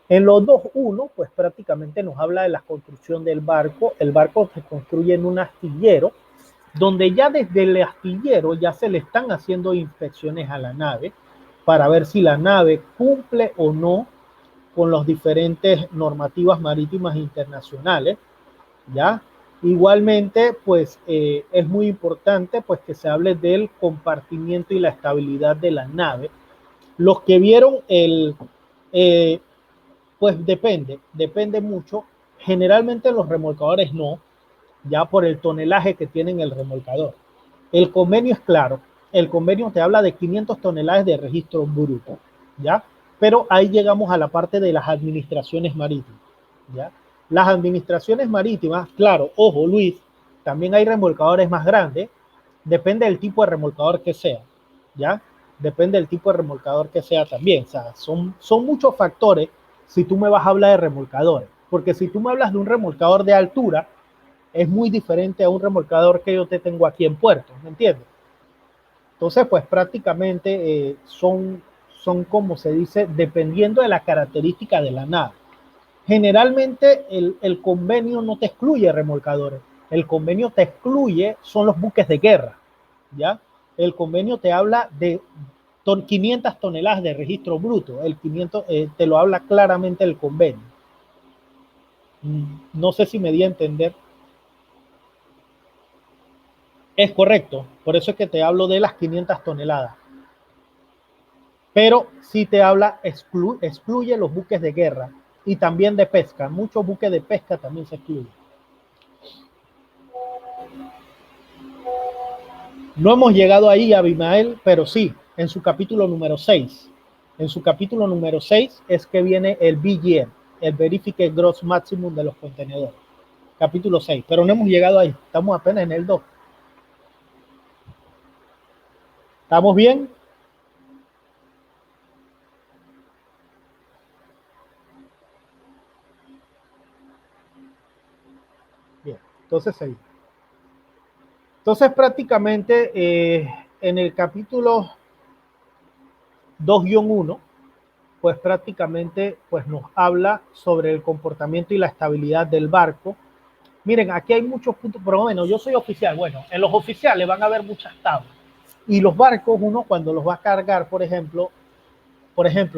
En los 2.1 pues prácticamente nos habla de la construcción del barco. El barco se construye en un astillero, donde ya desde el astillero ya se le están haciendo inspecciones a la nave para ver si la nave cumple o no con las diferentes normativas marítimas internacionales, ¿ya? Igualmente, pues es muy importante pues que se hable del compartimiento y la estabilidad de la nave. Los que vieron eh, pues depende mucho. Generalmente los remolcadores no, ya por el tonelaje que tienen el remolcador. El convenio es claro, el convenio te habla de 500 toneladas de registro bruto, ¿ya? Pero ahí llegamos a la parte de las administraciones marítimas, ¿ya? Las administraciones marítimas, claro, ojo Luis, también hay remolcadores más grandes, depende del tipo de remolcador que sea, ¿ya? Depende del tipo de remolcador que sea también, o sea, son muchos factores si tú me vas a hablar de remolcadores, porque si tú me hablas de un remolcador de altura, es muy diferente a un remolcador que yo te tengo aquí en puerto, ¿me entiendes? Entonces, pues prácticamente son, como se dice, dependiendo de la característica de la nave. Generalmente el convenio no te excluye remolcadores, el convenio te excluye son los buques de guerra, ¿ya? El convenio te habla de 500 toneladas de registro bruto, el 500 te lo habla claramente el convenio. No sé si me di a entender. Es correcto, por eso es que te hablo de las 500 toneladas. Pero si te habla, excluye los buques de guerra y también de pesca. Muchos buques de pesca también se excluyen. No hemos llegado ahí, Abimael, pero sí, en su capítulo número 6. En su capítulo número 6 es que viene el BGM, el Verifique Gross Maximum de los contenedores. Capítulo 6, pero no hemos llegado ahí, estamos apenas en el 2. ¿Estamos bien? Bien, entonces seguimos. Entonces prácticamente en el capítulo 2-1, pues prácticamente pues nos habla sobre el comportamiento y la estabilidad del barco. Miren, aquí hay muchos puntos, pero bueno, yo soy oficial. Bueno, en los oficiales van a haber muchas tablas. Y los barcos, uno cuando los va a cargar, por ejemplo,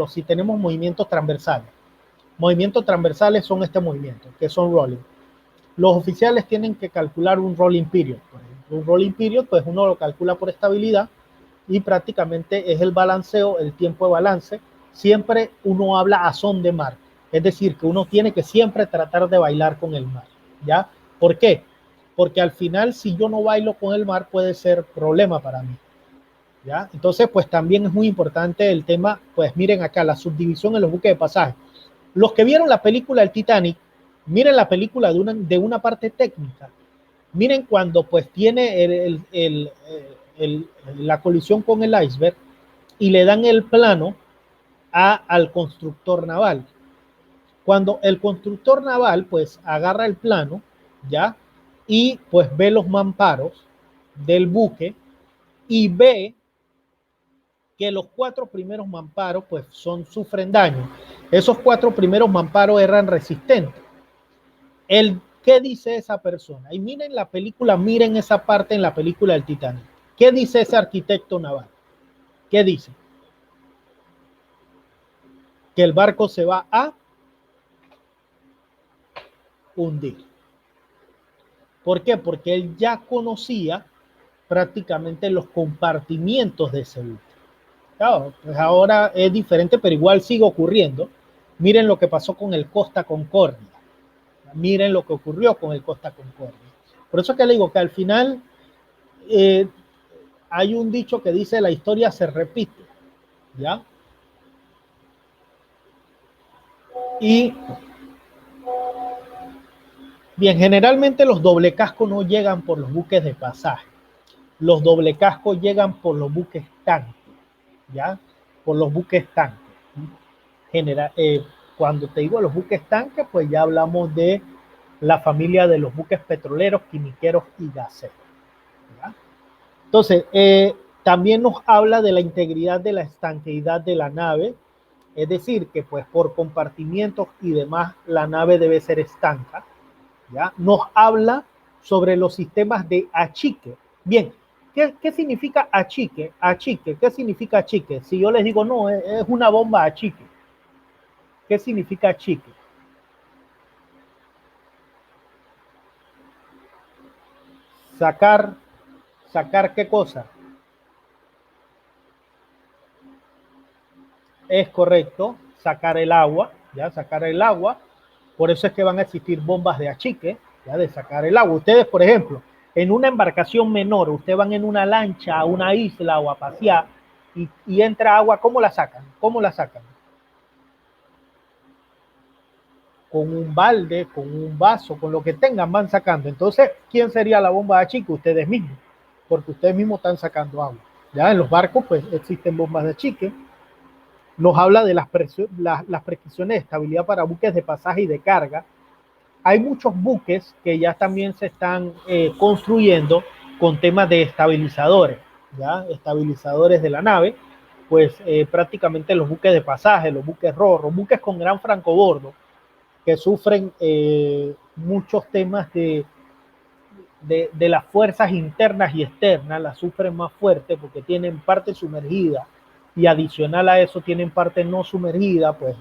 si tenemos movimientos transversales son este movimiento, que son rolling. Los oficiales tienen que calcular un rolling period. Por ejemplo, un rolling period, pues uno lo calcula por estabilidad y prácticamente es el balanceo, el tiempo de balance. Siempre uno habla a son de mar, es decir, que uno tiene que siempre tratar de bailar con el mar, ¿ya? ¿Por qué? Porque al final, si yo no bailo con el mar, puede ser problema para mí, ¿ya? Entonces, pues también es muy importante el tema, pues miren acá, la subdivisión en los buques de pasaje. Los que vieron la película El Titanic, miren la película de una parte técnica. Miren cuando pues tiene la colisión con el iceberg y le dan el plano al constructor naval. Cuando el constructor naval pues agarra el plano, ¿ya? Y pues ve los mamparos del buque y ve que los 4 primeros mamparos pues sufren daño. Esos 4 primeros mamparos eran resistentes. ¿Qué dice esa persona? Y miren la película, miren esa parte en la película del Titanic. ¿Qué dice ese arquitecto naval? ¿Qué dice? Que el barco se va a hundir. ¿Por qué? Porque él ya conocía prácticamente los compartimientos de ese buque. Claro, pues ahora es diferente, pero igual sigue ocurriendo. Miren lo que pasó con el Costa Concordia. Miren lo que ocurrió con el Costa Concordia. Por eso que le digo que al final eh, hay un dicho que dice la historia se repite, ¿ya? Y bien, generalmente los doble cascos no llegan por los buques de pasaje. Los doble cascos llegan por los buques tanque, ¿ya? Por los buques tanque. Genera, cuando te digo los buques tanque, pues ya hablamos de la familia de los buques petroleros, quimiqueros y gaseros, ¿ya? Entonces, también nos habla de la integridad de la estanqueidad de la nave, es decir, que pues por compartimientos y demás la nave debe ser estanca, ¿ya? Nos habla sobre los sistemas de achique. Bien, ¿qué significa achique? Achique, ¿qué significa achique? Si yo les digo, no, es una bomba achique. ¿Qué significa achique? Sacar, sacar qué cosa. Es correcto, sacar el agua, ya sacar el agua. Por eso es que van a existir bombas de achique, ya de sacar el agua. Ustedes, por ejemplo, en una embarcación menor, ustedes van en una lancha a una isla o a pasear y entra agua, ¿cómo la sacan? ¿Cómo la sacan? Con un balde, con un vaso, con lo que tengan, van sacando. Entonces, ¿quién sería la bomba de achique? Ustedes mismos, porque ustedes mismos están sacando agua. Ya en los barcos, pues existen bombas de achique. Nos habla de las prescripciones de estabilidad para buques de pasaje y de carga. Hay muchos buques que ya también se están construyendo con temas de estabilizadores, ¿ya? Estabilizadores de la nave, pues prácticamente los buques de pasaje, los buques rorros, buques con gran francobordo, que sufren muchos temas de las fuerzas internas y externas, las sufren más fuerte porque tienen parte sumergida y adicional a eso tienen parte no sumergida, pues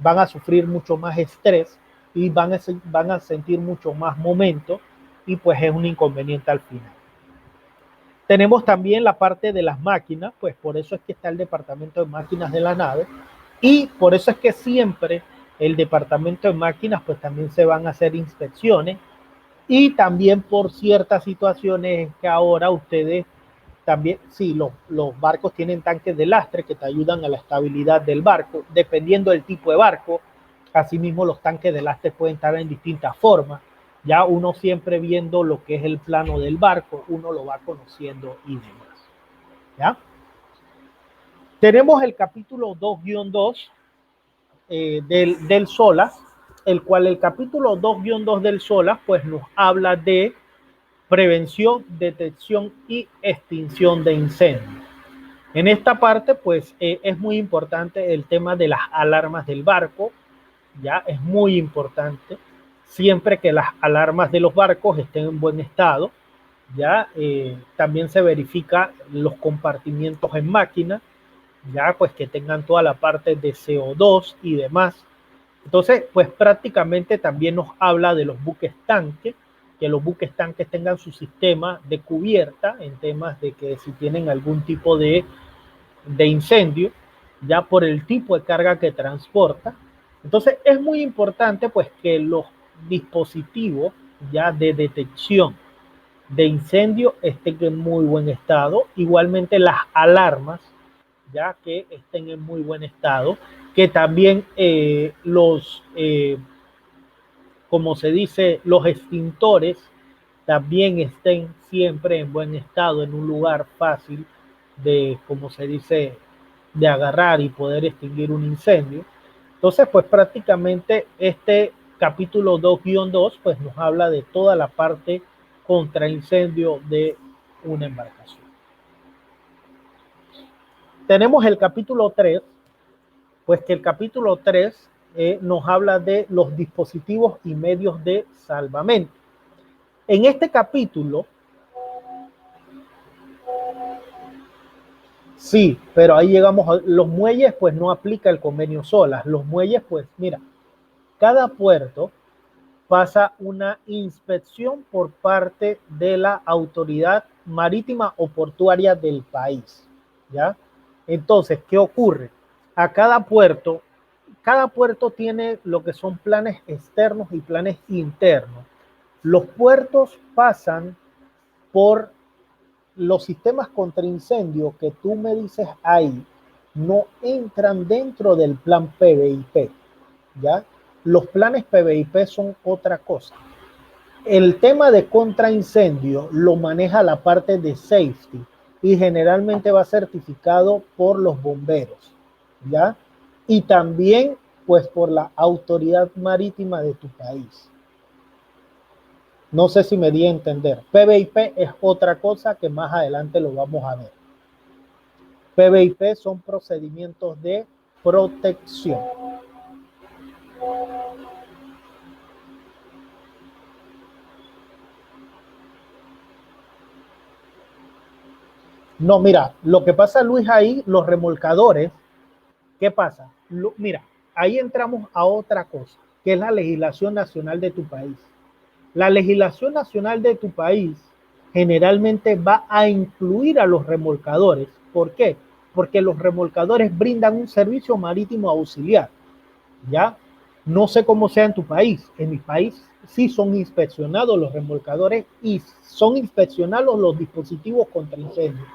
van a sufrir mucho más estrés y van a sentir mucho más momento y pues es un inconveniente al final. Tenemos también la parte de las máquinas, pues por eso es que está el departamento de máquinas de la nave y por eso es que siempre el departamento de máquinas pues también se van a hacer inspecciones y también por ciertas situaciones que ahora ustedes también, sí, los barcos tienen tanques de lastre que te ayudan a la estabilidad del barco, dependiendo del tipo de barco. Asimismo, los tanques de lastre pueden estar en distintas formas. Ya uno siempre viendo lo que es el plano del barco, uno lo va conociendo y demás. ¿Ya? Tenemos el capítulo 2-2 del SOLAS, el cual el capítulo 2-2 del SOLAS pues nos habla de prevención, detección y extinción de incendios. En esta parte, pues es muy importante el tema de las alarmas del barco, ya es muy importante, siempre que las alarmas de los barcos estén en buen estado, ya también se verifica los compartimientos en máquina, ya pues que tengan toda la parte de CO2 y demás. Entonces, pues prácticamente también nos habla de los buques tanques, que los buques tanques tengan su sistema de cubierta en temas de que si tienen algún tipo de incendio, ya por el tipo de carga que transporta. Entonces, es muy importante pues que los dispositivos ya de detección de incendio estén en muy buen estado. Igualmente las alarmas, ya que estén en muy buen estado, que también como se dice, los extintores también estén siempre en buen estado, en un lugar fácil de, como se dice, de agarrar y poder extinguir un incendio. Entonces, pues prácticamente este capítulo 2-2 pues nos habla de toda la parte contra incendio de una embarcación. Tenemos el capítulo 3, pues que el capítulo 3 nos habla de los dispositivos y medios de salvamento. En este capítulo, sí, pero ahí llegamos a los muelles, pues no aplica el convenio SOLAS. Los muelles, pues mira, cada puerto pasa una inspección por parte de la autoridad marítima o portuaria del país, ¿ya? Entonces, ¿qué ocurre? A cada puerto tiene lo que son planes externos y planes internos. Los puertos pasan por los sistemas contra incendio que tú me dices ahí, no entran dentro del plan PBIP, ¿ya? Los planes PBIP son otra cosa. El tema de contraincendio lo maneja la parte de safety y generalmente va certificado por los bomberos, ¿ya? Y también, pues, por la autoridad marítima de tu país. No sé si me di a entender. PBIP es otra cosa que más adelante lo vamos a ver. PBIP son procedimientos de protección. No, mira, lo que pasa, Luis, ahí, los remolcadores, ¿qué pasa? Mira, ahí entramos a otra cosa, que es la legislación nacional de tu país. La legislación nacional de tu país generalmente va a incluir a los remolcadores. ¿Por qué? Porque los remolcadores brindan un servicio marítimo auxiliar, ¿ya? No sé cómo sea en tu país. En mi país sí son inspeccionados los remolcadores y son inspeccionados los dispositivos contra incendios.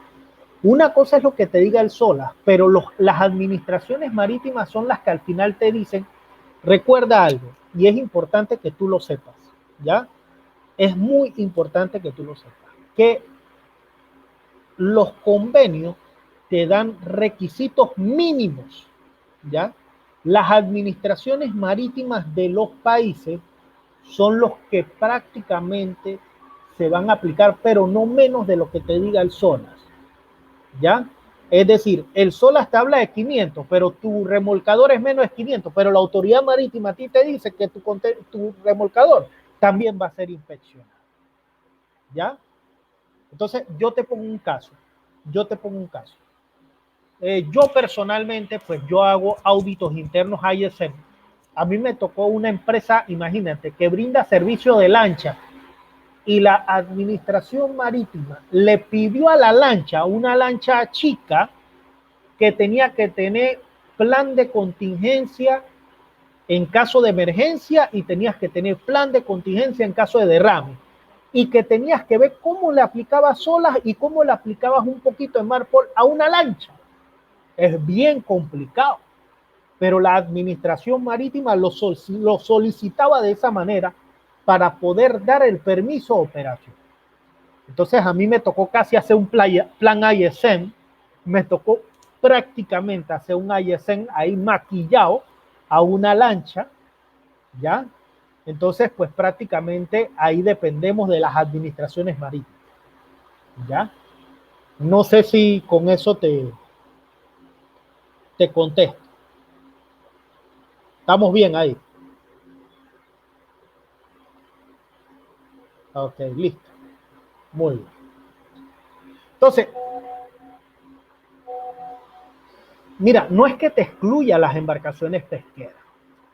Una cosa es lo que te diga el SOLAS, pero las administraciones marítimas son las que al final te dicen, recuerda algo, y es importante que tú lo sepas, ¿ya? Es muy importante que tú lo sepas, que los convenios te dan requisitos mínimos, ¿ya? Las administraciones marítimas de los países son los que prácticamente se van a aplicar, pero no menos de lo que te diga el SOLAS, ¿ya? Es decir, el SOLAS te habla de 500, pero tu remolcador es menos de 500, pero la autoridad marítima a ti te dice que tu remolcador también va a ser inspeccionado, ¿ya? Entonces, yo te pongo un caso. Yo personalmente, pues yo hago auditos internos ISM. A mí me tocó una empresa, imagínate, que brinda servicio de lancha y la administración marítima le pidió a la lancha, una lancha chica, que tenía que tener plan de contingencia en caso de emergencia y tenías que tener plan de contingencia en caso de derrame. Y que tenías que ver cómo le aplicabas olas y cómo le aplicabas un poquito de marpol a una lancha. Es bien complicado, pero la administración marítima lo solicitaba de esa manera para poder dar el permiso de operación. Entonces a mí me tocó casi hacer un plan ISM, me tocó prácticamente hacer un ISM ahí maquillado a una lancha, ¿ya? Entonces, pues prácticamente ahí dependemos de las administraciones marítimas, ¿ya? No sé si con eso te contesto. ¿Estamos bien ahí? Ok, listo. Muy bien. Entonces, mira, no es que te excluya las embarcaciones pesqueras.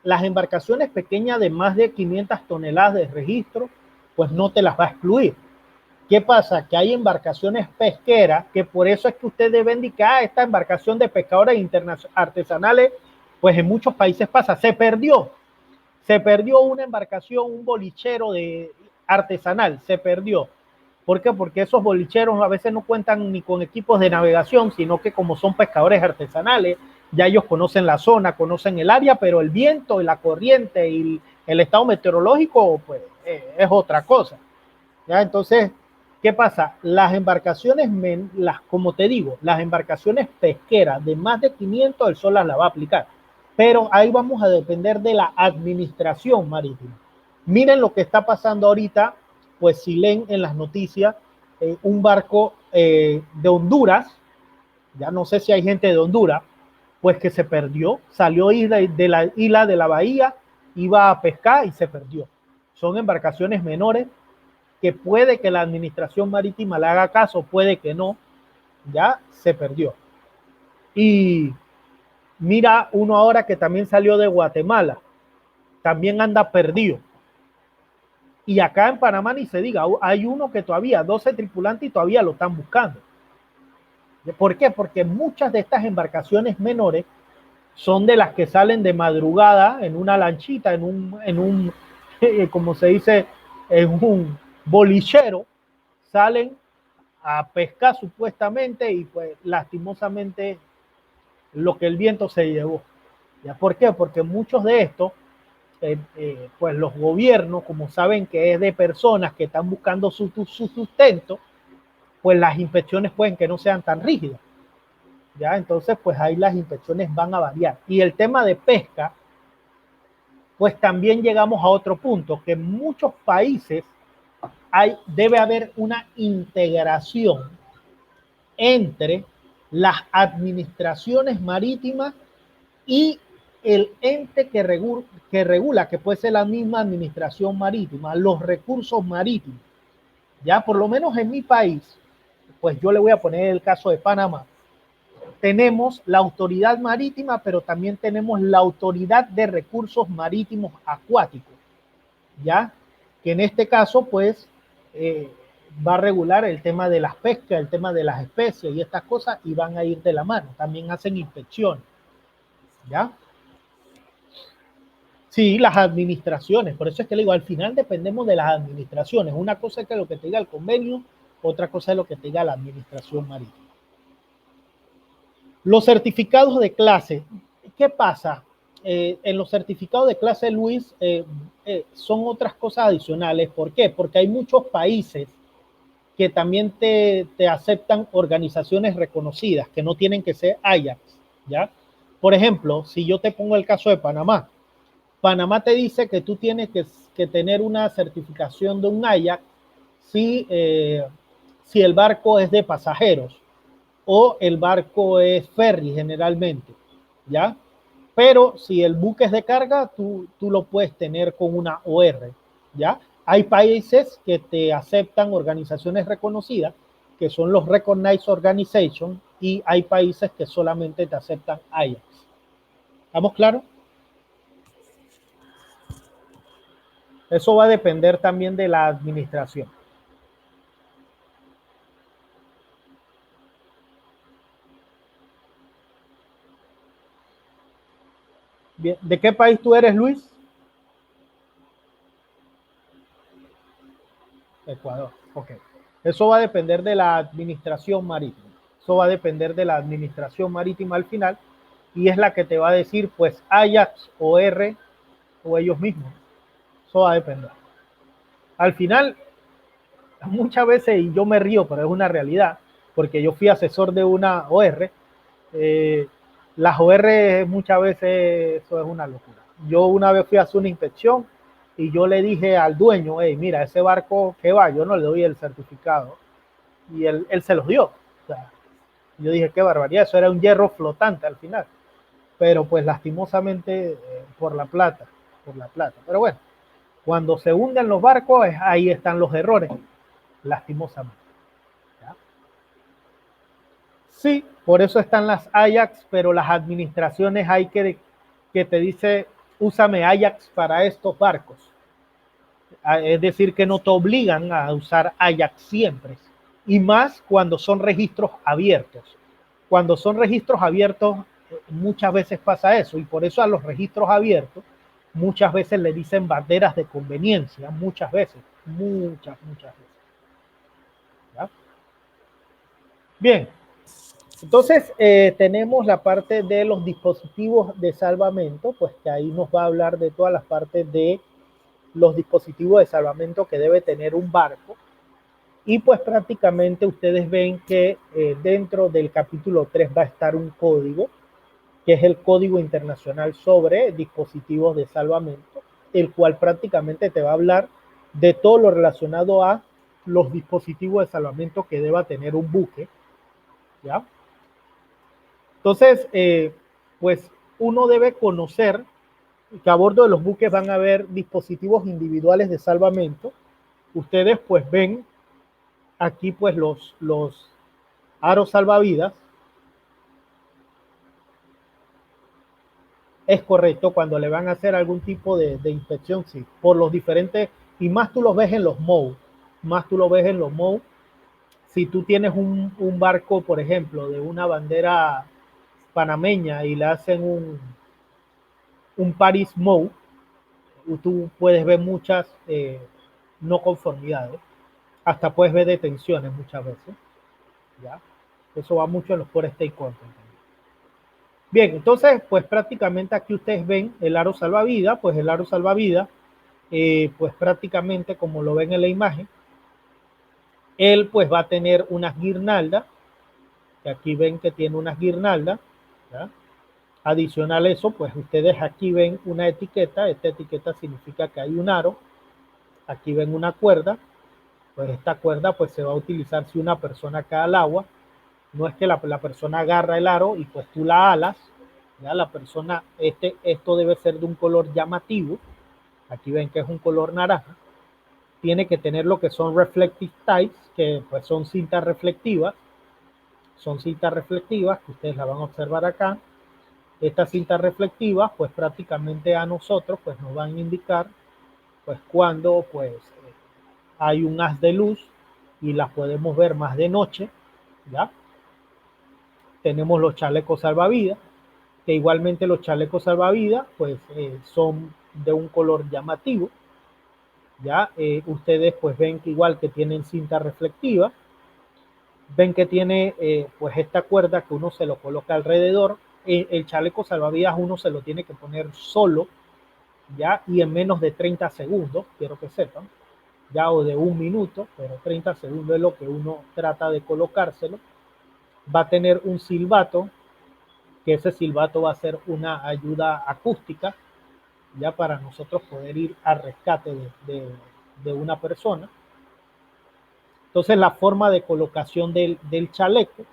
Las embarcaciones pequeñas de más de 500 toneladas de registro, pues no te las va a excluir. ¿Qué pasa? Que hay embarcaciones pesqueras que por eso es que usted debe indicar esta embarcación de pescadores artesanales, pues en muchos países pasa, se perdió una embarcación, un bolichero de artesanal, se perdió. ¿Por qué? Porque esos bolicheros a veces no cuentan ni con equipos de navegación, sino que como son pescadores artesanales, ya ellos conocen la zona, conocen el área, pero el viento y la corriente y el estado meteorológico, pues es otra cosa. ¿Ya? Entonces, ¿qué pasa? Las embarcaciones, como te digo, las embarcaciones pesqueras de más de 500, el SOLAS la va a aplicar. Pero ahí vamos a depender de la administración marítima. Miren lo que está pasando ahorita, pues si leen en las noticias, un barco de Honduras, ya no sé si hay gente de Honduras, pues que se perdió, salió de la isla de la bahía, iba a pescar y se perdió. Son embarcaciones menores que puede que la administración marítima le haga caso, puede que no, ya se perdió. Y mira uno ahora que también salió de Guatemala, también anda perdido. Y acá en Panamá ni se diga, hay uno que todavía, 12 tripulantes y todavía lo están buscando. ¿Por qué? Porque muchas de estas embarcaciones menores son de las que salen de madrugada en una lanchita, como se dice, en un bolichero, salen a pescar supuestamente y pues lastimosamente lo que el viento se llevó. ¿Ya? ¿Por qué? Porque muchos de estos, pues los gobiernos, como saben que es de personas que están buscando su sustento, pues las inspecciones pueden que no sean tan rígidas. ¿Ya? Entonces, pues ahí las inspecciones van a variar. Y el tema de pesca, pues también llegamos a otro punto, que en muchos países debe haber una integración entre las administraciones marítimas y el ente que regula, que puede ser la misma administración marítima, los recursos marítimos. Ya por lo menos en mi país, pues yo le voy a poner el caso de Panamá. Tenemos la autoridad marítima, pero también tenemos la autoridad de recursos marítimos acuáticos, ya que en este caso, pues, va a regular el tema de las pescas, el tema de las especies y estas cosas, y van a ir de la mano. También hacen inspecciones, ¿ya? Sí, las administraciones, por eso es que le digo, al final dependemos de las administraciones. Una cosa es que lo que te diga el convenio, otra cosa es lo que te diga la administración marítima. Los certificados de clase, ¿qué pasa? En los certificados de clase, Luis, son otras cosas adicionales. ¿Por qué? Porque hay muchos países que también te aceptan organizaciones reconocidas, que no tienen que ser Ajax, ¿ya? Por ejemplo, si yo te pongo el caso de Panamá, Panamá te dice que tú tienes que tener una certificación de un Ajax si el barco es de pasajeros o el barco es ferry generalmente, ¿ya? Pero si el buque es de carga, tú lo puedes tener con una OR, ¿ya? Hay países que te aceptan organizaciones reconocidas, que son los Recognized Organization, y hay países que solamente te aceptan IAX. ¿Estamos claros? Eso va a depender también de la administración. Bien. ¿De qué país tú eres, Luis? Ecuador. Ok. Eso va a depender de la administración marítima. Eso va a depender de la administración marítima al final y es la que te va a decir, pues, Ajax o R o ellos mismos. Eso va a depender. Al final, muchas veces, y yo me río, pero es una realidad, porque yo fui asesor de una OR, las OR muchas veces eso es una locura. Yo una vez fui a hacer una inspección y yo le dije al dueño, hey, mira, ese barco que va, yo no le doy el certificado. Y él se los dio. O sea, yo dije, qué barbaridad, eso era un hierro flotante al final. Pero pues lastimosamente por la plata, por la plata. Pero bueno, cuando se hunden los barcos, ahí están los errores, lastimosamente. ¿Ya? Sí, por eso están las Ajax, pero las administraciones hay que te dice, úsame Ajax para estos barcos. Es decir, que no te obligan a usar Ajax siempre. Y más cuando son registros abiertos. Cuando son registros abiertos, muchas veces pasa eso. Y por eso a los registros abiertos, muchas veces le dicen banderas de conveniencia. Muchas veces. Muchas veces. ¿Ya? Bien. Entonces, tenemos la parte de los dispositivos de salvamento, pues que ahí nos va a hablar de todas las partes de los dispositivos de salvamento que debe tener un barco. Y pues prácticamente ustedes ven que dentro del capítulo 3 va a estar un código, que es el Código Internacional sobre Dispositivos de Salvamento, el cual prácticamente te va a hablar de todo lo relacionado a los dispositivos de salvamento que deba tener un buque, ¿ya? Entonces, pues uno debe conocer que a bordo de los buques van a haber dispositivos individuales de salvamento. Ustedes pues ven aquí pues los aros salvavidas. Es correcto cuando le van a hacer algún tipo de inspección, sí, por los diferentes, y más tú los ves en los MOU, más tú lo ves en los MOU. Si tú tienes un barco, por ejemplo, de una bandera panameña y le hacen un Paris MOU, tú puedes ver muchas no conformidades, hasta puedes ver detenciones muchas veces, ¿ya? Eso va mucho en los por stay content. Bien, entonces, pues prácticamente aquí ustedes ven el aro salvavidas, pues el aro salvavidas, pues prácticamente como lo ven en la imagen, él pues va a tener unas guirnaldas, que aquí ven que tiene unas guirnaldas, ¿ya? Adicional a eso, pues ustedes aquí ven una etiqueta, esta etiqueta significa que hay un aro, aquí ven una cuerda, pues esta cuerda pues se va a utilizar si una persona cae al agua, no es que la persona agarra el aro y pues tú la alas, ya la persona, esto debe ser de un color llamativo, aquí ven que es un color naranja, tiene que tener lo que son reflective types, que pues son cintas reflectivas que ustedes la van a observar acá. Estas cintas reflectivas pues prácticamente a nosotros pues nos van a indicar pues cuando pues hay un haz de luz y las podemos ver más de noche, ¿ya? Tenemos los chalecos salvavidas, que igualmente los chalecos salvavidas pues son de un color llamativo, ya ustedes pues ven que igual que tienen cinta reflectiva, ven que tiene pues esta cuerda que uno se lo coloca alrededor. El chaleco salvavidas uno se lo tiene que poner solo, ya, y en menos de 30 segundos, quiero que sepan, ya, o de un minuto, pero 30 segundos es lo que uno trata de colocárselo. Va a tener un silbato, que ese silbato va a ser una ayuda acústica, ya para nosotros poder ir al rescate de una persona. Entonces la forma de colocación del chaleco,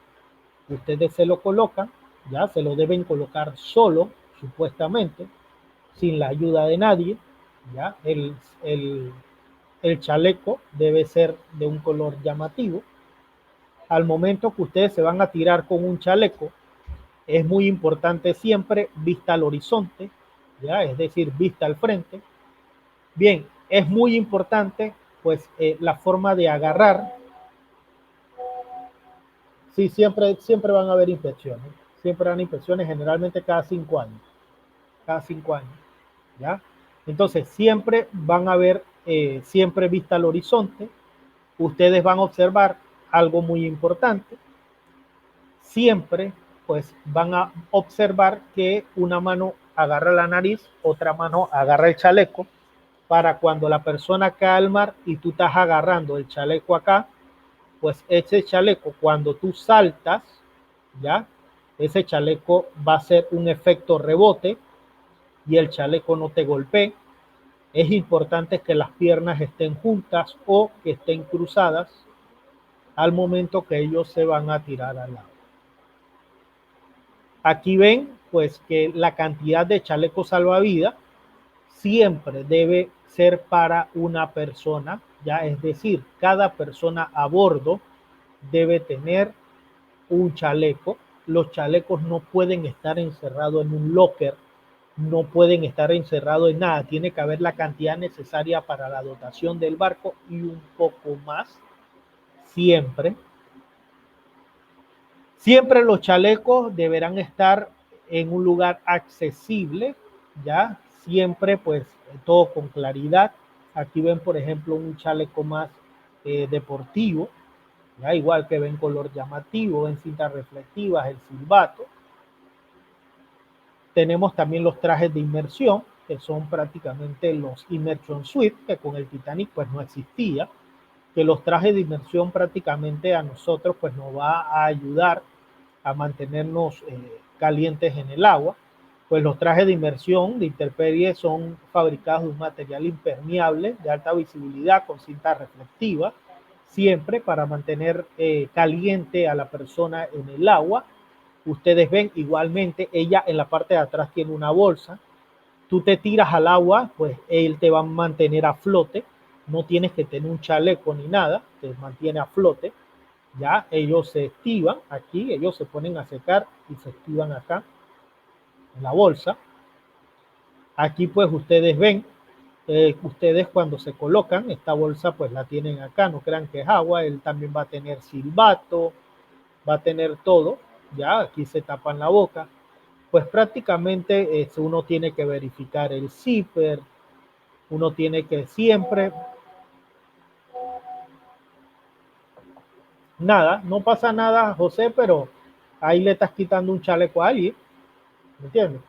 ustedes se lo colocan, ya se lo deben colocar solo, supuestamente, sin la ayuda de nadie, ya el chaleco debe ser de un color llamativo. Al momento que ustedes se van a tirar con un chaleco, es muy importante siempre vista al horizonte, ya, es decir, vista al frente. Bien, es muy importante pues la forma de agarrar. Sí, siempre van a haber inspecciones. Siempre van inspecciones, generalmente cada 5 años. Cada 5 años. ¿Ya? Entonces, siempre van a ver, siempre vista al horizonte. Ustedes van a observar algo muy importante. Siempre, pues, van a observar que una mano agarra la nariz, otra mano agarra el chaleco, para cuando la persona cae al mar y tú estás agarrando el chaleco acá, pues ese chaleco cuando tú saltas, ¿ya? Ese chaleco va a ser un efecto rebote y el chaleco no te golpee. Es importante que las piernas estén juntas o que estén cruzadas al momento que ellos se van a tirar al agua. Aquí ven pues que la cantidad de chalecos salvavidas siempre debe ser para una persona, ya, es decir, cada persona a bordo debe tener un chaleco. Los chalecos no pueden estar encerrados en un locker, no pueden estar encerrados en nada. Tiene que haber la cantidad necesaria para la dotación del barco y un poco más. Siempre. Siempre los chalecos deberán estar en un lugar accesible, ¿ya? Siempre pues todo con claridad. Aquí ven por ejemplo un chaleco más deportivo, ¿ya? Igual que ven color llamativo, ven cintas reflectivas, el silbato. Tenemos también los trajes de inmersión, que son prácticamente los Immersion Suite, que con el Titanic pues no existía, que los trajes de inmersión prácticamente a nosotros pues nos va a ayudar a mantenernos calientes en el agua. Pues los trajes de inmersión de intemperie son fabricados de un material impermeable de alta visibilidad con cinta reflectiva, siempre para mantener caliente a la persona en el agua. Ustedes ven igualmente, ella en la parte de atrás tiene una bolsa. Tú te tiras al agua, pues él te va a mantener a flote. No tienes que tener un chaleco ni nada, te mantiene a flote. Ya ellos se activan aquí, ellos se ponen a secar y se activan acá en la bolsa. Aquí pues ustedes ven, ustedes cuando se colocan, esta bolsa pues la tienen acá, no crean que es agua, él también va a tener silbato, va a tener todo, ya aquí se tapan la boca. Pues prácticamente uno tiene que verificar el zipper, uno tiene que siempre, nada, no pasa nada, José, pero ahí le estás quitando un chaleco a alguien, ¿me entiendes?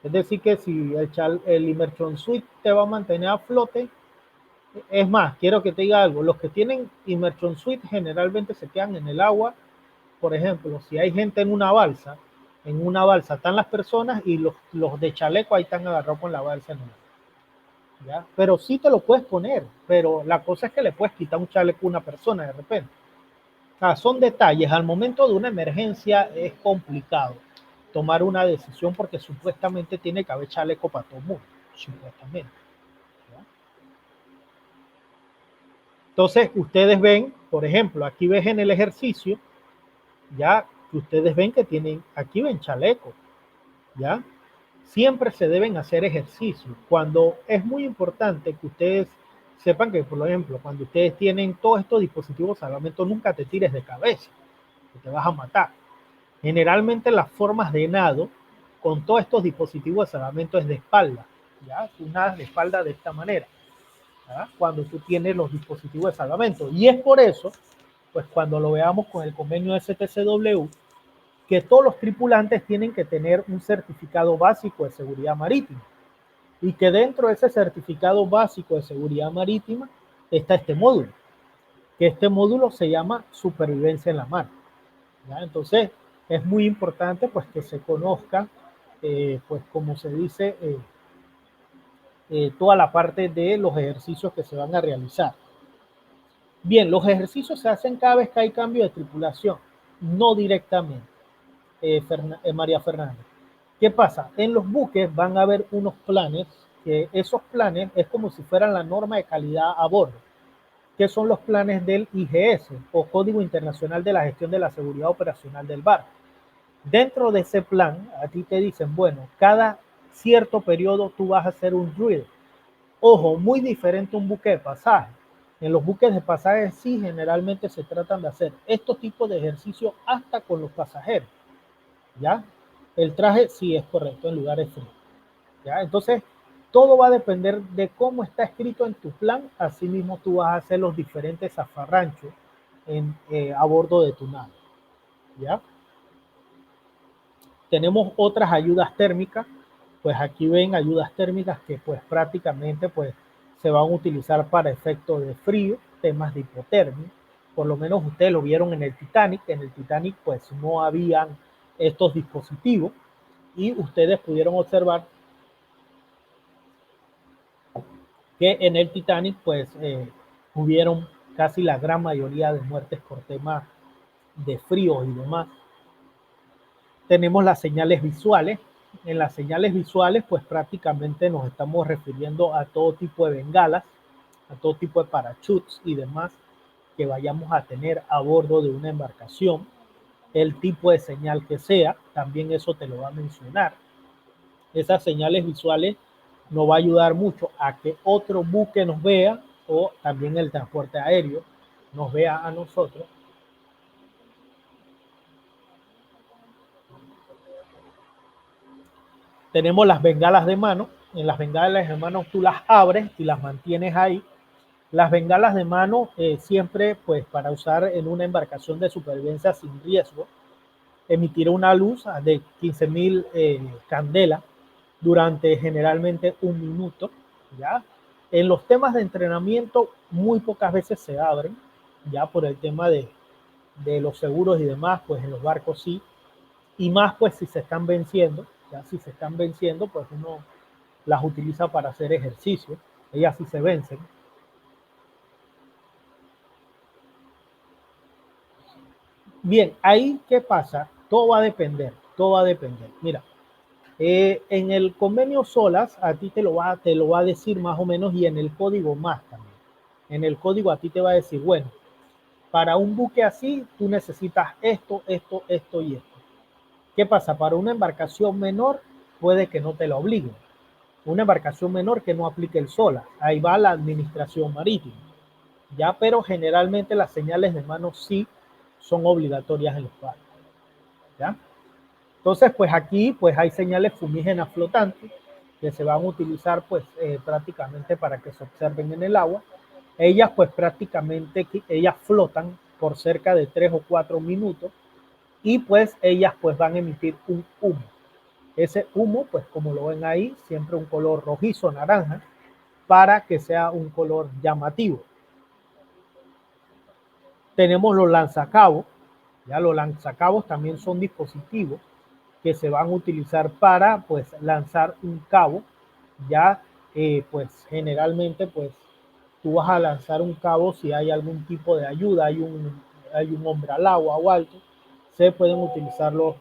Es decir, que si el Immersion Suite te va a mantener a flote, es más, quiero que te diga algo, los que tienen Immersion Suite generalmente se quedan en el agua. Por ejemplo, si hay gente en una balsa están las personas y los de chaleco ahí están agarrados con la balsa en el agua. ¿Ya? Pero sí te lo puedes poner, pero la cosa es que le puedes quitar un chaleco a una persona de repente. O sea, son detalles, al momento de una emergencia es complicado tomar una decisión porque supuestamente tiene que haber chaleco para todo el mundo, supuestamente. ¿Ya? Entonces, ustedes ven, por ejemplo, aquí ven en el ejercicio, ya ustedes ven que tienen, aquí ven chaleco, ¿ya? Siempre se deben hacer ejercicios. Cuando es muy importante que ustedes sepan que, por ejemplo, cuando ustedes tienen todos estos dispositivos de salvamento, nunca te tires de cabeza, que te vas a matar. Generalmente las formas de nado con todos estos dispositivos de salvamento es de espalda, ¿ya? Tú nadas de espalda de esta manera, ¿ya? Cuando tú tienes los dispositivos de salvamento. Y es por eso, pues cuando lo veamos con el convenio STCW, que todos los tripulantes tienen que tener un certificado básico de seguridad marítima y que dentro de ese certificado básico de seguridad marítima está este módulo, que este módulo se llama supervivencia en la mar. ¿Ya? Entonces, es muy importante pues que se conozca, pues como se dice, toda la parte de los ejercicios que se van a realizar. Bien, los ejercicios se hacen cada vez que hay cambio de tripulación, no directamente, María Fernanda. ¿Qué pasa? En los buques van a haber unos planes, que esos planes es como si fueran la norma de calidad a bordo, que son los planes del IGS, o Código Internacional de la Gestión de la Seguridad Operacional del Barco. Dentro de ese plan, a ti te dicen, bueno, cada cierto periodo tú vas a hacer un drill. Ojo, muy diferente a un buque de pasaje. En los buques de pasaje sí generalmente se tratan de hacer estos tipos de ejercicios hasta con los pasajeros, ¿ya? El traje sí es correcto en lugares fríos, ¿ya? Entonces, todo va a depender de cómo está escrito en tu plan. Asimismo, tú vas a hacer los diferentes zafarranchos a bordo de tu nave, ¿ya? Tenemos otras ayudas térmicas, pues aquí ven ayudas térmicas que pues prácticamente pues se van a utilizar para efectos de frío, temas de hipotermia. Por lo menos ustedes lo vieron en el Titanic. En el Titanic pues no habían estos dispositivos y ustedes pudieron observar que en el Titanic pues hubieron casi la gran mayoría de muertes por temas de frío y demás. Tenemos las señales visuales. En las señales visuales, pues prácticamente nos estamos refiriendo a todo tipo de bengalas, a todo tipo de parachutes y demás que vayamos a tener a bordo de una embarcación. El tipo de señal que sea, también eso te lo va a mencionar. Esas señales visuales nos va a ayudar mucho a que otro buque nos vea o también el transporte aéreo nos vea a nosotros. Tenemos las bengalas de mano. En las bengalas de mano tú las abres y las mantienes ahí. Las bengalas de mano siempre pues para usar en una embarcación de supervivencia sin riesgo, emitir una luz de 15.000 candelas durante generalmente un minuto, ¿ya? En los temas de entrenamiento muy pocas veces se abren, ya por el tema de los seguros y demás, pues en los barcos sí, y más pues si se están venciendo, ya si se están venciendo, pues uno las utiliza para hacer ejercicio, ellas sí se vencen. Bien, ahí qué pasa, todo va a depender, todo va a depender. Mira, en el convenio SOLAS a ti te lo va a decir más o menos y en el código más también. En el código a ti te va a decir, bueno, para un buque así tú necesitas esto, esto, esto y esto. ¿Qué pasa? Para una embarcación menor puede que no te la obliguen. Una embarcación menor que no aplique el SOLAS. Ahí va la administración marítima. Ya, pero generalmente las señales de mano sí son obligatorias en los barcos. ¿Ya? Entonces, pues aquí pues hay señales fumígenas flotantes que se van a utilizar pues prácticamente para que se observen en el agua. Ellas pues prácticamente ellas flotan por cerca de 3 o 4 minutos y pues ellas pues van a emitir un humo. Ese humo pues como lo ven ahí, siempre un color rojizo, naranja, para que sea un color llamativo. Tenemos los lanzacabos, ya los lanzacabos también son dispositivos que se van a utilizar para pues lanzar un cabo. Ya pues generalmente pues tú vas a lanzar un cabo si hay algún tipo de ayuda, hay un hombre al agua o algo, se pueden utilizarlo.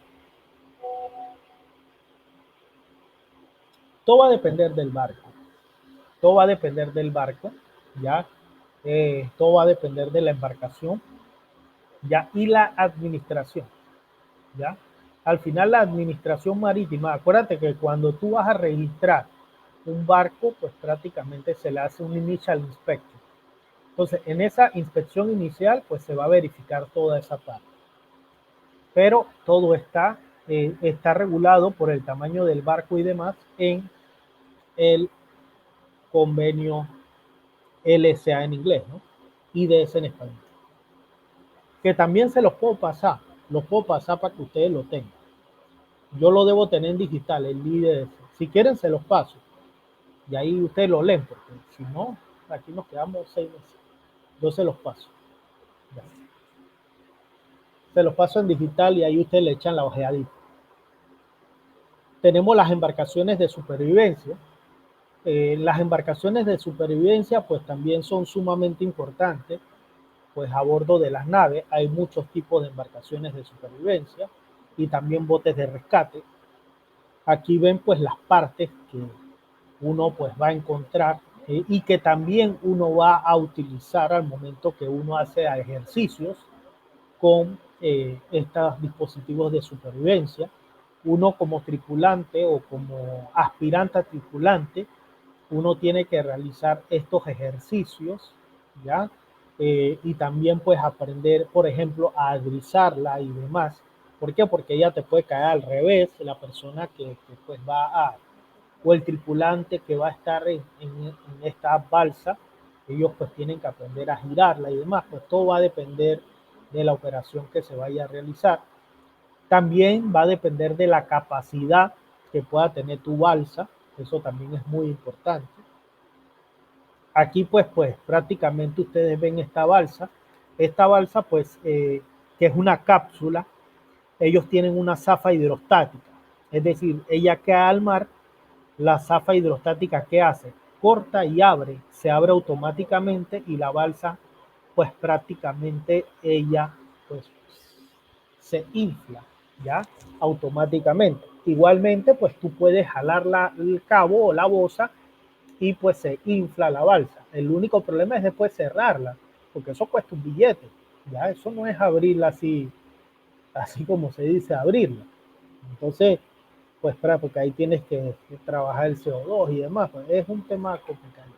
Todo va a depender del barco, todo va a depender del barco, ya todo va a depender de la embarcación, ya, y la administración, ya. Al final la administración marítima, acuérdate que cuando tú vas a registrar un barco, pues prácticamente se le hace un initial inspection. Entonces, en esa inspección inicial, pues se va a verificar toda esa parte. Pero todo está regulado por el tamaño del barco y demás en el convenio LSA en inglés, ¿no? IDS en español. Que también se los puedo pasar para que ustedes lo tengan. Yo lo debo tener en digital, el IDS. Si quieren, se los paso. Y ahí ustedes lo leen, porque si no, aquí nos quedamos 6 meses. Yo se los paso. Ya. Se los paso en digital y ahí ustedes le echan la ojeadita. Tenemos las embarcaciones de supervivencia. Las embarcaciones de supervivencia pues también son sumamente importantes, pues a bordo de las naves hay muchos tipos de embarcaciones de supervivencia y también botes de rescate. Aquí ven pues las partes que uno pues va a encontrar y que también uno va a utilizar al momento que uno hace ejercicios con estos dispositivos de supervivencia. Uno como tripulante o como aspirante a tripulante, uno tiene que realizar estos ejercicios, ¿ya? Y también pues aprender, por ejemplo, a deslizarla y demás. ¿Por qué? Porque ella te puede caer al revés, la persona que pues va a, o el tripulante que va a estar en esta balsa, ellos pues tienen que aprender a girarla y demás, pues todo va a depender de la operación que se vaya a realizar. También va a depender de la capacidad que pueda tener tu balsa, eso también es muy importante. Aquí pues prácticamente ustedes ven esta balsa pues que es una cápsula, ellos tienen una zafa hidrostática, es decir, ella queda al mar, la zafa hidrostática ¿qué hace? Corta y abre, se abre automáticamente y la balsa pues prácticamente ella pues se infla ya automáticamente. Igualmente pues tú puedes jalar el cabo o la boza y pues se infla la balsa. El único problema es después cerrarla, porque eso cuesta un billete, ya eso no es abrirla así como se dice abrirla. Entonces, pues porque ahí tienes que trabajar el CO2 y demás, pues es un tema complicado.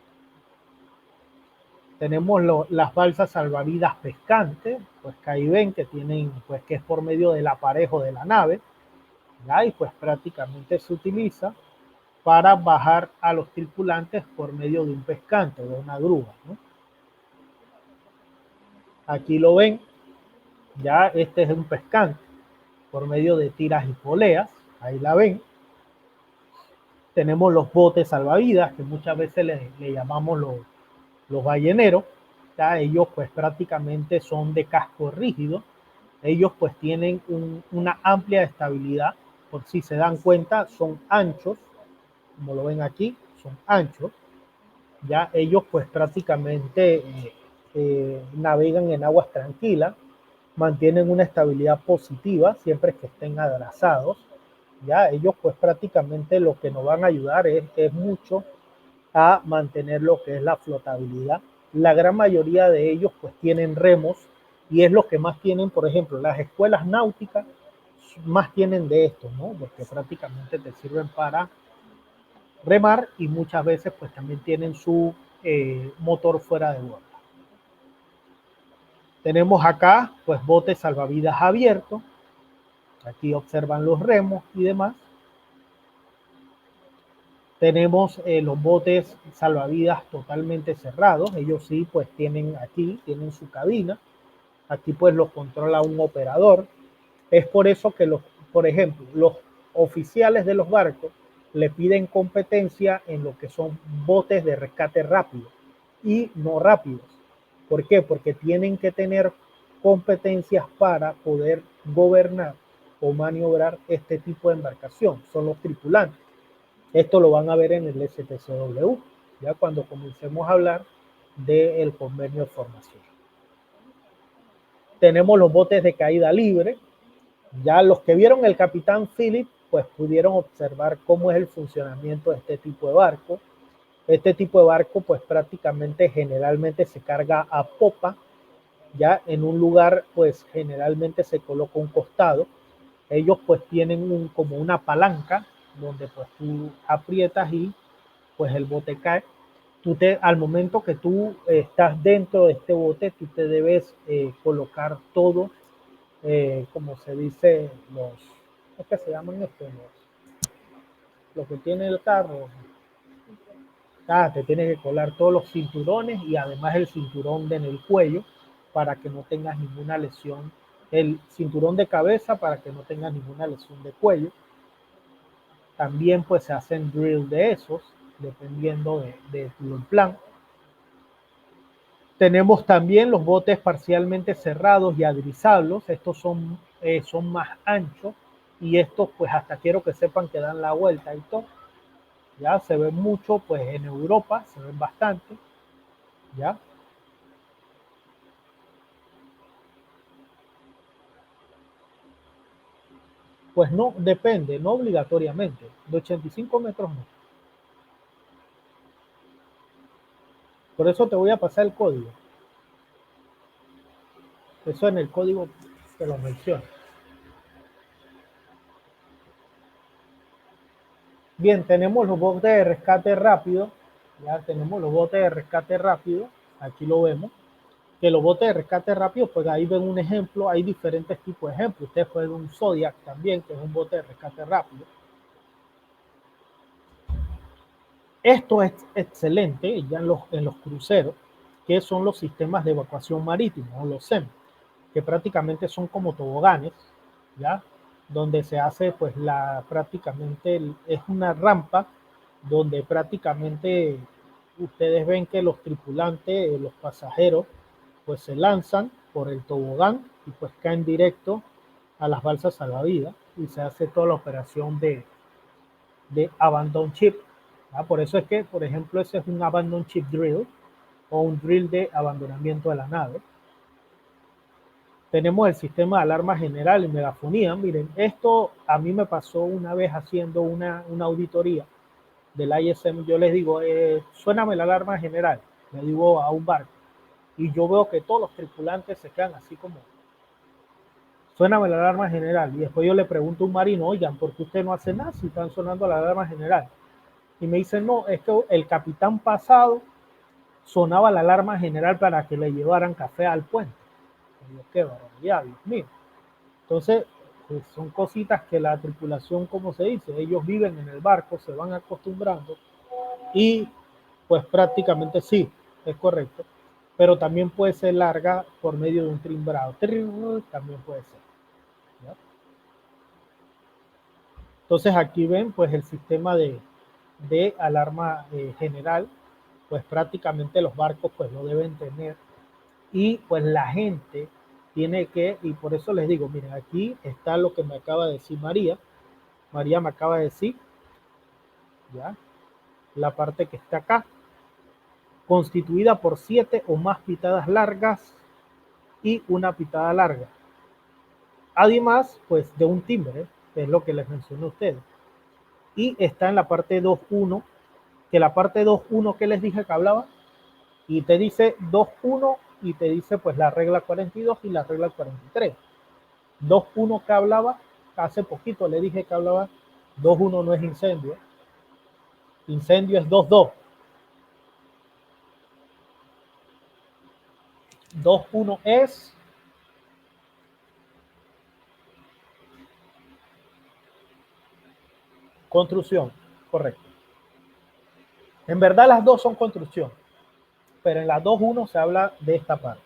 Tenemos las balsas salvavidas pescantes, pues que ahí ven que tienen, pues que es por medio del aparejo de la nave, ¿ya? Y pues prácticamente se utiliza para bajar a los tripulantes por medio de un pescante, de una grúa, ¿no? Aquí lo ven, ya este es un pescante por medio de tiras y poleas, ahí la ven. Tenemos los botes salvavidas, que muchas veces le llamamos los balleneros, ya ellos pues prácticamente son de casco rígido, ellos pues tienen una amplia estabilidad, por si se dan cuenta son anchos, como lo ven aquí, son anchos, ya ellos pues prácticamente navegan en aguas tranquilas, mantienen una estabilidad positiva siempre que estén abrazados, ya ellos pues prácticamente lo que nos van a ayudar es mucho a mantener lo que es la flotabilidad. La gran mayoría de ellos pues tienen remos y es lo que más tienen, por ejemplo, las escuelas náuticas más tienen de esto, ¿no? Porque prácticamente te sirven para remar y muchas veces pues también tienen su motor fuera de borda. Tenemos acá pues botes salvavidas abiertos, aquí observan los remos y demás. Tenemos los botes salvavidas totalmente cerrados, ellos sí pues tienen su cabina, aquí pues los controla un operador. Es por eso que por ejemplo, los oficiales de los barcos le piden competencia en lo que son botes de rescate rápido y no rápidos. ¿Por qué? Porque tienen que tener competencias para poder gobernar o maniobrar este tipo de embarcación. Son los tripulantes. Esto lo van a ver en el STCW, ya cuando comencemos a hablar del convenio de formación. Tenemos los botes de caída libre. Ya los que vieron el Capitán Philip, pues pudieron observar cómo es el funcionamiento de este tipo de barco. Este tipo de barco, pues prácticamente generalmente se carga a popa, ya en un lugar, pues generalmente se coloca un costado. Ellos pues tienen como una palanca donde pues tú aprietas y pues el bote cae. Al momento que tú estás dentro de este bote, tú te debes colocar todo, como se dice, ¿es que se llaman esto? Lo que tiene el carro. Te tienes que colar todos los cinturones y además el cinturón en el cuello para que no tengas ninguna lesión. El cinturón de cabeza para que no tengas ninguna lesión de cuello. También pues se hacen drill de esos, dependiendo de tu plan. Tenemos también los botes parcialmente cerrados y adrizables. Estos son más anchos y estos pues hasta quiero que sepan que dan la vuelta y todo. Ya se ven mucho pues en Europa, se ven bastante. ¿Ya? Pues no, depende, no obligatoriamente. De 85 metros no. Por eso te voy a pasar el código. Eso en el código te lo menciono. Bien, tenemos los botes de rescate rápido. Ya tenemos los botes de rescate rápido. Aquí lo vemos. Que los botes de rescate rápido, pues ahí ven un ejemplo. Hay diferentes tipos de ejemplos. Ustedes pueden ver un Zodiac también, que es un bote de rescate rápido. Esto es excelente ya en los cruceros, que son los sistemas de evacuación marítima, o los SEM, que prácticamente son como toboganes, ¿ya? Donde se hace, pues, prácticamente es una rampa donde prácticamente ustedes ven que los tripulantes, los pasajeros, pues se lanzan por el tobogán y pues caen directo a las balsas salvavidas y se hace toda la operación de abandon ship. Por eso es que, por ejemplo, ese es un abandon ship drill o un drill de abandonamiento de la nave. Tenemos el sistema de alarma general y megafonía. Miren, esto a mí me pasó una vez haciendo una auditoría del ISM. Yo les digo, suéname la alarma general, le digo a un barco. Y yo veo que todos los tripulantes se quedan así como, suéname la alarma general. Y después yo le pregunto a un marino, oigan, ¿por qué usted no hace nada si están sonando la alarma general? Y me dicen, no, es que el capitán pasado sonaba la alarma general para que le llevaran café al puente. Y yo, qué barbaridad, Dios mío. Entonces, pues son cositas que la tripulación, como se dice, ellos viven en el barco, se van acostumbrando y pues prácticamente sí, es correcto, pero también puede ser larga por medio de un timbrado. También puede ser. ¿Ya? Entonces aquí ven pues el sistema de alarma general, pues prácticamente los barcos pues lo deben tener y pues la gente tiene que, y por eso les digo, miren, aquí está lo que me acaba de decir María. María me acaba de decir, ya, la parte que está acá, constituida por 7 o más pitadas largas y una pitada larga. Además, pues de un timbre, que es lo que les mencioné a ustedes. Y está en la parte 2.1, que la parte 2.1 que les dije que hablaba, y te dice 2.1 y te dice pues la regla 42 y la regla 43. 2.1 que hablaba, hace poquito le dije que hablaba, 2.1 no es incendio, incendio es 2.2. 2.1 es construcción, correcto. En verdad las dos son construcción, pero en la 2.1 se habla de esta parte.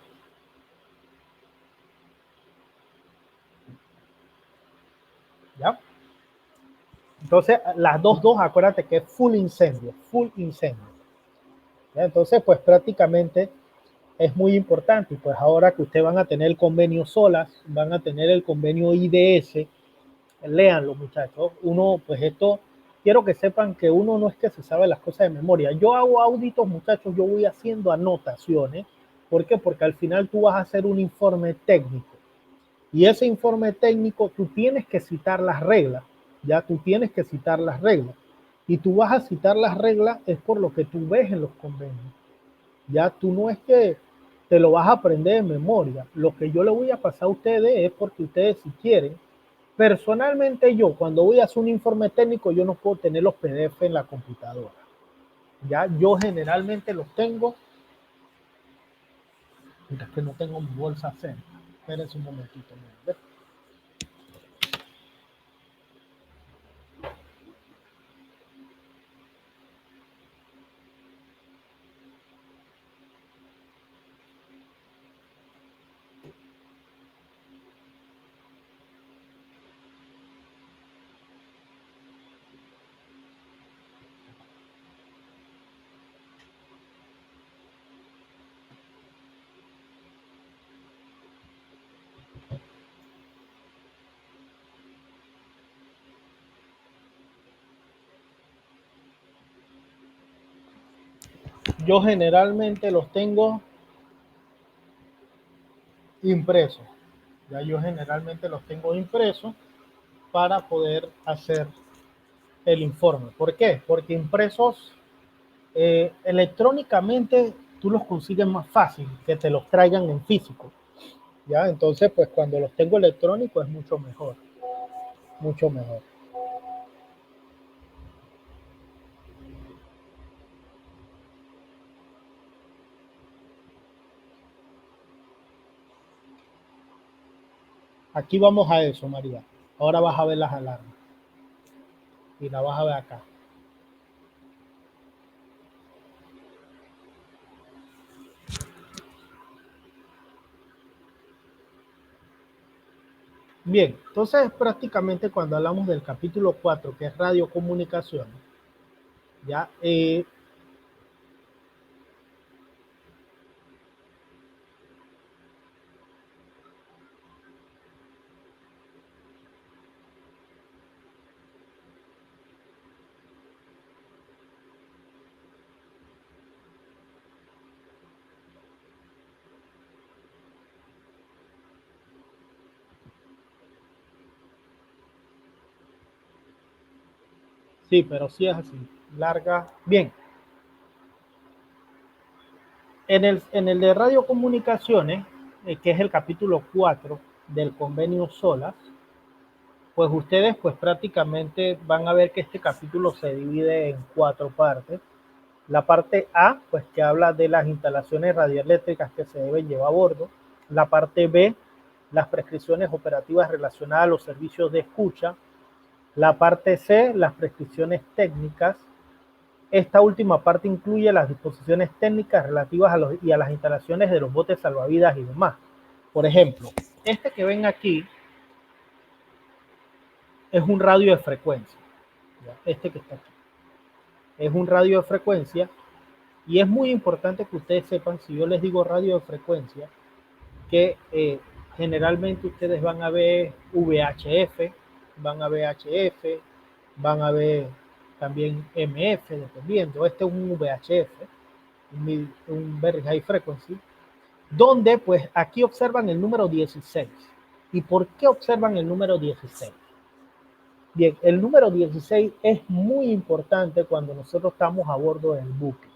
¿Ya? Entonces, las 2.2, acuérdate que es full incendio, full incendio. ¿Ya? Entonces, pues prácticamente es muy importante. Y pues ahora que ustedes van a tener el convenio SOLAS, van a tener el convenio IDS, léanlo, muchachos. Uno, pues esto, quiero que sepan que uno no es que se sabe las cosas de memoria. Yo hago auditos, muchachos, yo voy haciendo anotaciones. ¿Por qué? Porque al final tú vas a hacer un informe técnico. Y ese informe técnico, tú tienes que citar las reglas. Ya tú tienes que citar las reglas. Y tú vas a citar las reglas es por lo que tú ves en los convenios. Ya tú no es que te lo vas a aprender de memoria. Lo que yo le voy a pasar a ustedes es porque ustedes si quieren. Personalmente yo, cuando voy a hacer un informe técnico, yo no puedo tener los PDF en la computadora. Ya yo generalmente los tengo. Mira, es que no tengo mi bolsa cerca. Espérense un momentito. Mira. Yo generalmente los tengo impresos. Ya yo generalmente los tengo impresos para poder hacer el informe. ¿Por qué? Porque impresos electrónicamente tú los consigues más fácil que te los traigan en físico. Ya, entonces pues cuando los tengo electrónicos es mucho mejor, mucho mejor. Aquí vamos a eso, María. Ahora vas a ver las alarmas y la vas a ver acá. Bien, entonces prácticamente cuando hablamos del capítulo 4, que es radiocomunicaciones, ya sí, pero sí es así, larga. Bien, en el de radiocomunicaciones, que es el capítulo 4 del convenio SOLAS, pues ustedes pues prácticamente van a ver que este capítulo se divide en 4 partes. La parte A, pues que habla de las instalaciones radioeléctricas que se deben llevar a bordo. La parte B, las prescripciones operativas relacionadas a los servicios de escucha. La parte C, las prescripciones técnicas. Esta última parte incluye las disposiciones técnicas relativas a las instalaciones de los botes salvavidas y demás. Por ejemplo, este que ven aquí es un radio de frecuencia. Este que está aquí es un radio de frecuencia y es muy importante que ustedes sepan, si yo les digo radio de frecuencia, que generalmente ustedes van a ver VHF, van a ver HF, van a ver también MF, dependiendo. Este es un VHF, un Very High Frequency, donde pues aquí observan el número 16. ¿Y por qué observan el número 16? Bien, el número 16 es muy importante cuando nosotros estamos a bordo del buque.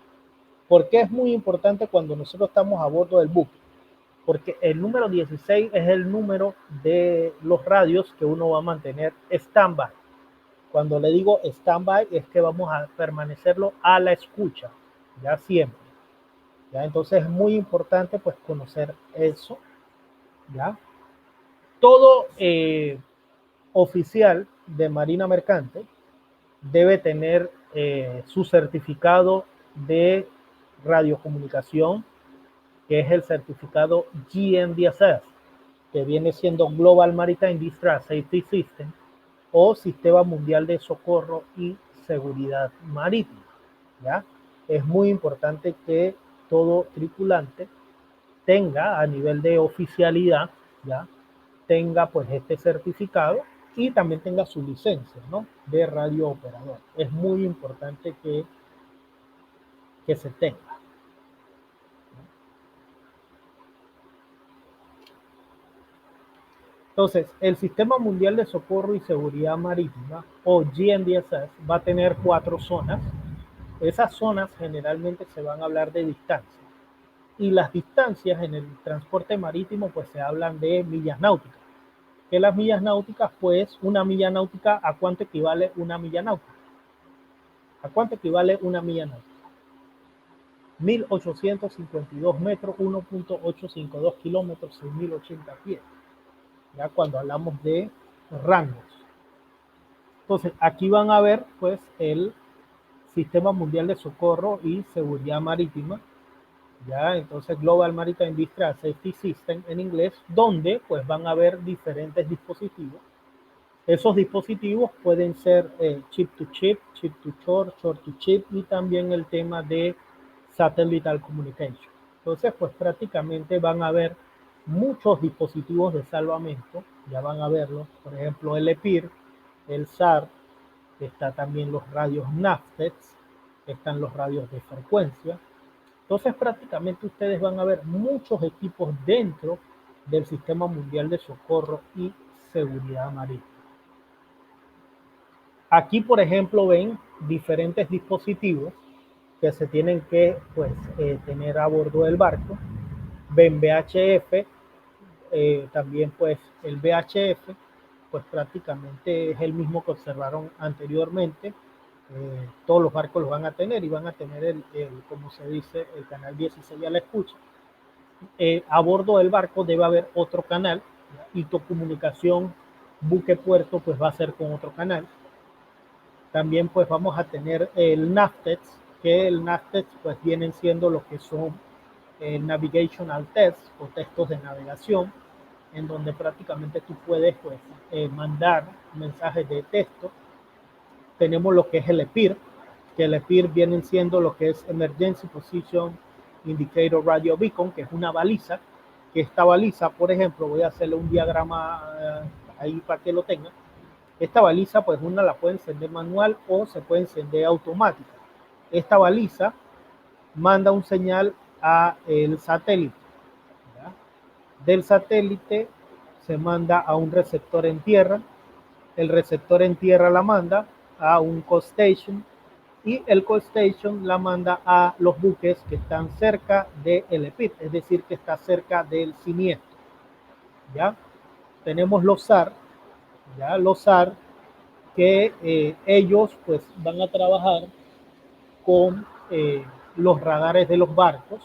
¿Por qué es muy importante cuando nosotros estamos a bordo del buque? Porque el número 16 es el número de los radios que uno va a mantener stand-by. Cuando le digo stand-by es que vamos a permanecerlo a la escucha, ya siempre. ¿Ya? Entonces es muy importante pues conocer eso. ¿Ya? Todo oficial de Marina Mercante debe tener su certificado de radiocomunicación, que es el certificado GMDSS, que viene siendo Global Maritime Distress Safety System o Sistema Mundial de Socorro y Seguridad Marítima. ¿Ya? Es muy importante que todo tripulante tenga a nivel de oficialidad, ¿ya? Tenga pues este certificado y también tenga su licencia, ¿no? De radio operador. Es muy importante que se tenga. Entonces, el Sistema Mundial de Socorro y Seguridad Marítima, o GNDSS, va a tener 4 zonas. Esas zonas generalmente se van a hablar de distancia. Y las distancias en el transporte marítimo, pues se hablan de millas náuticas. Que las millas náuticas, pues una milla náutica, ¿a cuánto equivale una milla náutica? ¿A cuánto equivale una milla náutica? 1.852 metros, 1.852 kilómetros, 6.080 pies, ya cuando hablamos de rangos. Entonces, aquí van a ver pues el Sistema Mundial de Socorro y Seguridad Marítima, ya, entonces Global Maritime Industrial Safety System en inglés, donde pues van a ver diferentes dispositivos. Esos dispositivos pueden ser chip to chip, chip to shore, shore to chip y también el tema de satellite communication. Entonces, pues prácticamente van a ver muchos dispositivos de salvamento, ya van a verlo, por ejemplo el EPIR, el SAR, está también los radios NAVTEX, están los radios de frecuencia. Entonces prácticamente ustedes van a ver muchos equipos dentro del Sistema Mundial de Socorro y Seguridad Marítima. Aquí, por ejemplo, ven diferentes dispositivos que se tienen que pues, tener a bordo del barco. Ven VHF, también pues el VHF, pues prácticamente es el mismo que observaron anteriormente. Todos los barcos los van a tener y van a tener como se dice, el canal 16 a la escucha. A bordo del barco debe haber otro canal y tu comunicación buque-puerto pues va a ser con otro canal. También pues vamos a tener el NAVTEX, que el NAVTEX pues vienen siendo lo que son Navigational Tests o textos de navegación, en donde prácticamente tú puedes pues mandar mensajes de texto. Tenemos lo que es el EPIR, que el EPIR viene siendo lo que es Emergency Position Indicator Radio Beacon, que es una baliza, que esta baliza, por ejemplo, voy a hacerle un diagrama ahí para que lo tengan. Esta baliza, pues una la puede encender manual o se puede encender automática. Esta baliza manda un señal a el satélite. ¿Ya? Del satélite se manda a un receptor en tierra. El receptor en tierra la manda a un coast station y el coast station la manda a los buques que están cerca del EPIR, es decir, que está cerca del siniestro. ¿Ya? Tenemos los SAR, ¿ya? Los SAR que ellos pues van a trabajar con los radares de los barcos.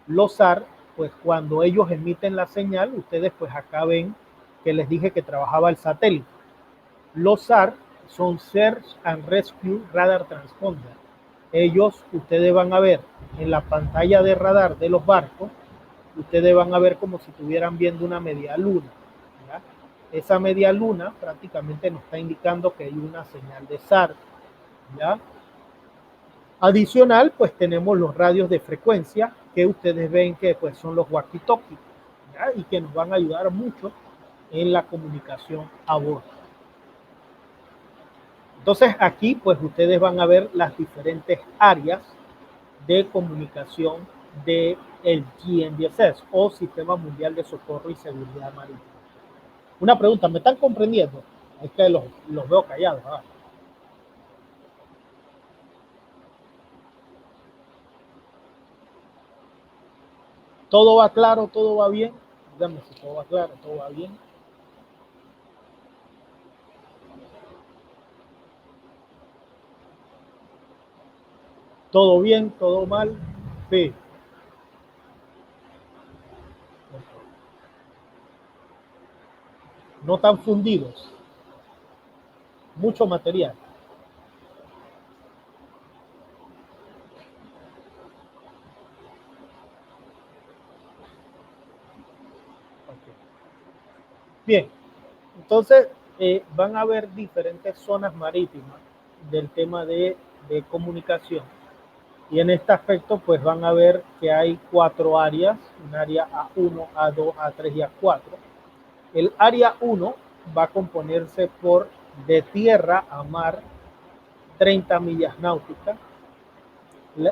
Los SAR, pues cuando ellos emiten la señal, ustedes pues acá ven que les dije que trabajaba el satélite. Los SAR son Search and Rescue Radar Transponder. Ellos, ustedes van a ver en la pantalla de radar de los barcos, ustedes van a ver como si estuvieran viendo una media luna. ¿Ya? Esa media luna prácticamente nos está indicando que hay una señal de SAR. ¿Ya? Adicional, pues tenemos los radios de frecuencia que ustedes ven que pues son los walkie-talkie, y que nos van a ayudar mucho en la comunicación a bordo. Entonces aquí pues ustedes van a ver las diferentes áreas de comunicación del GMDSS o Sistema Mundial de Socorro y Seguridad Marítima. Una pregunta, ¿me están comprendiendo? Es que los veo callados. ¿Verdad? ¿Todo va claro? ¿Todo va bien? Díganme si todo va claro, todo va bien. ¿Todo bien? ¿Todo mal? Sí. No tan fundidos. Mucho material. Okay. Bien, entonces van a haber diferentes zonas marítimas del tema de comunicación. Y en este aspecto, pues van a ver que hay 4 áreas, un área A1, A2, A3 y A4. El área 1 va a componerse por de tierra a mar 30 millas náuticas.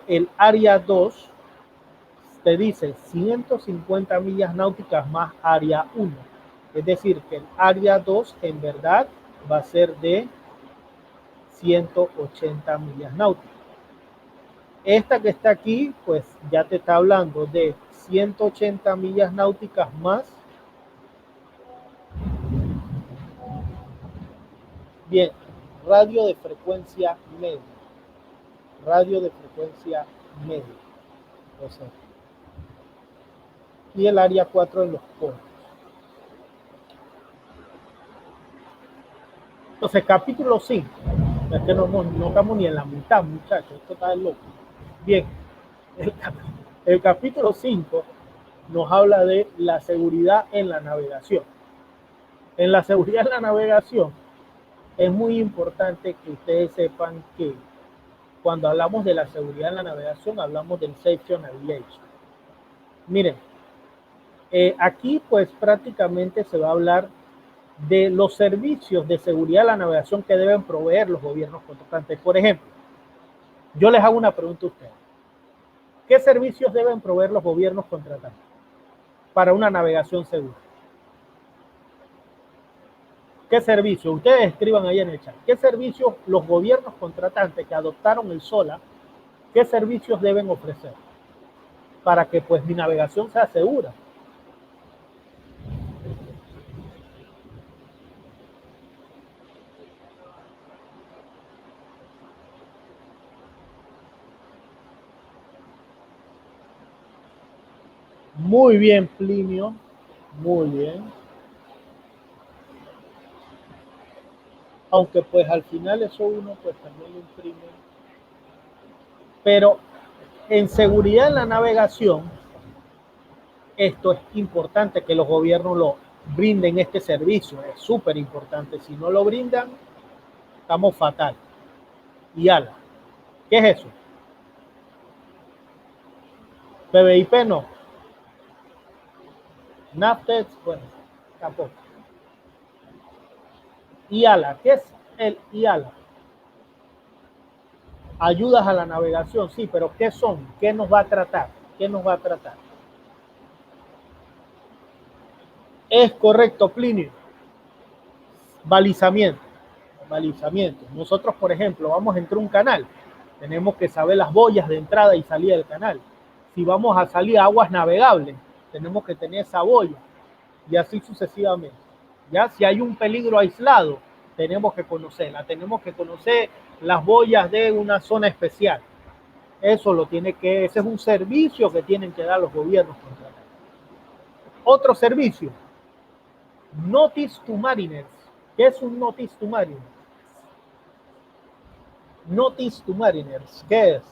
El área 2 te dice 150 millas náuticas más área 1. Es decir, que el área 2 en verdad va a ser de 180 millas náuticas. Esta que está aquí, pues ya te está hablando de 180 millas náuticas más. Bien, radio de frecuencia media. Radio de frecuencia media. O sea, y el área 4 en los puertos. Entonces, capítulo 5. Es que no estamos ni en la mitad, muchachos. Esto está loco. Bien, el, el capítulo 5 nos habla de la seguridad en la navegación. En la seguridad en la navegación es muy importante que ustedes sepan que cuando hablamos de la seguridad en la navegación hablamos del Safety on Navigation. Miren, aquí pues prácticamente se va a hablar de los servicios de seguridad de la navegación que deben proveer los gobiernos contratantes. Por ejemplo, yo les hago una pregunta a ustedes. ¿Qué servicios deben proveer los gobiernos contratantes para una navegación segura? ¿Qué servicios? Ustedes escriban ahí en el chat. ¿Qué servicios los gobiernos contratantes que adoptaron el SOLA, qué servicios deben ofrecer para que pues mi navegación sea segura? Muy bien, Plinio. Muy bien. Aunque pues al final eso uno pues también lo imprime. Pero en seguridad en la navegación, esto es importante que los gobiernos lo brinden este servicio. Es súper importante. Si no lo brindan, estamos fatal. Y ala. ¿Qué es eso? PBIP no. NAVTEX, bueno, tampoco. IALA, ¿qué es el IALA? Ayudas a la navegación, sí, pero ¿qué son? ¿Qué nos va a tratar? ¿Qué nos va a tratar? Es correcto, Plinio. Balizamiento. Balizamiento. Nosotros, por ejemplo, vamos a entrar a un canal. Tenemos que saber las boyas de entrada y salida del canal. Si vamos a salir a aguas navegables, tenemos que tener esa boya. Y así sucesivamente. Ya si hay un peligro aislado, tenemos que conocerla. Tenemos que conocer las boyas de una zona especial. Eso lo tiene que, ese es un servicio que tienen que dar los gobiernos contratantes. Otro servicio, Notice to Mariners. ¿Qué es un Notice to Mariners? Notice to Mariners, ¿qué es?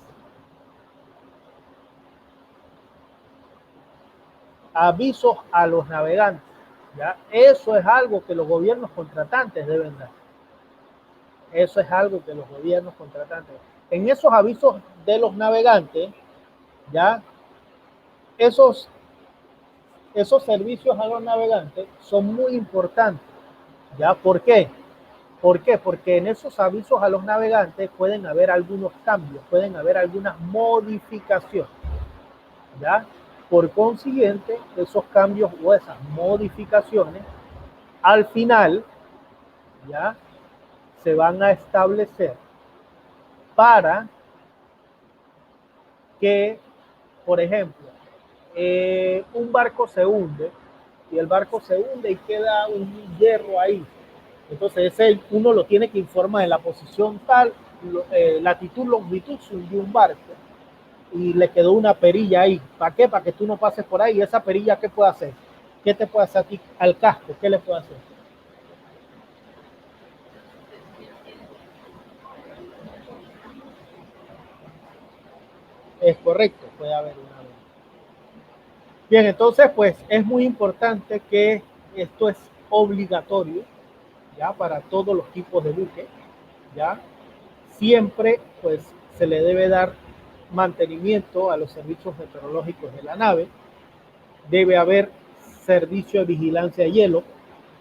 Avisos a los navegantes. ¿Ya? Eso es algo que los gobiernos contratantes deben dar. Eso es algo que los gobiernos contratantes. En esos avisos de los navegantes, ya, esos servicios a los navegantes son muy importantes. ¿Ya? ¿Por qué? ¿Por qué? Porque en esos avisos a los navegantes pueden haber algunos cambios, pueden haber algunas modificaciones. ¿Ya? Por consiguiente, esos cambios o esas modificaciones, al final, ya, se van a establecer para que, por ejemplo, un barco se hunde y el barco se hunde y queda un hierro ahí. Entonces ese uno lo tiene que informar en la posición tal, latitud, longitud, se hundió un barco y le quedó una perilla ahí. ¿Para qué? Para que tú no pases por ahí. ¿Y esa perilla qué puede hacer? ¿Qué te puede hacer a ti al casco? ¿Qué le puede hacer? Es correcto, puede haber una. Bien, entonces pues es muy importante que esto es obligatorio ya para todos los tipos de buques, ya siempre pues se le debe dar mantenimiento a los servicios meteorológicos de la nave, debe haber servicio de vigilancia de hielo,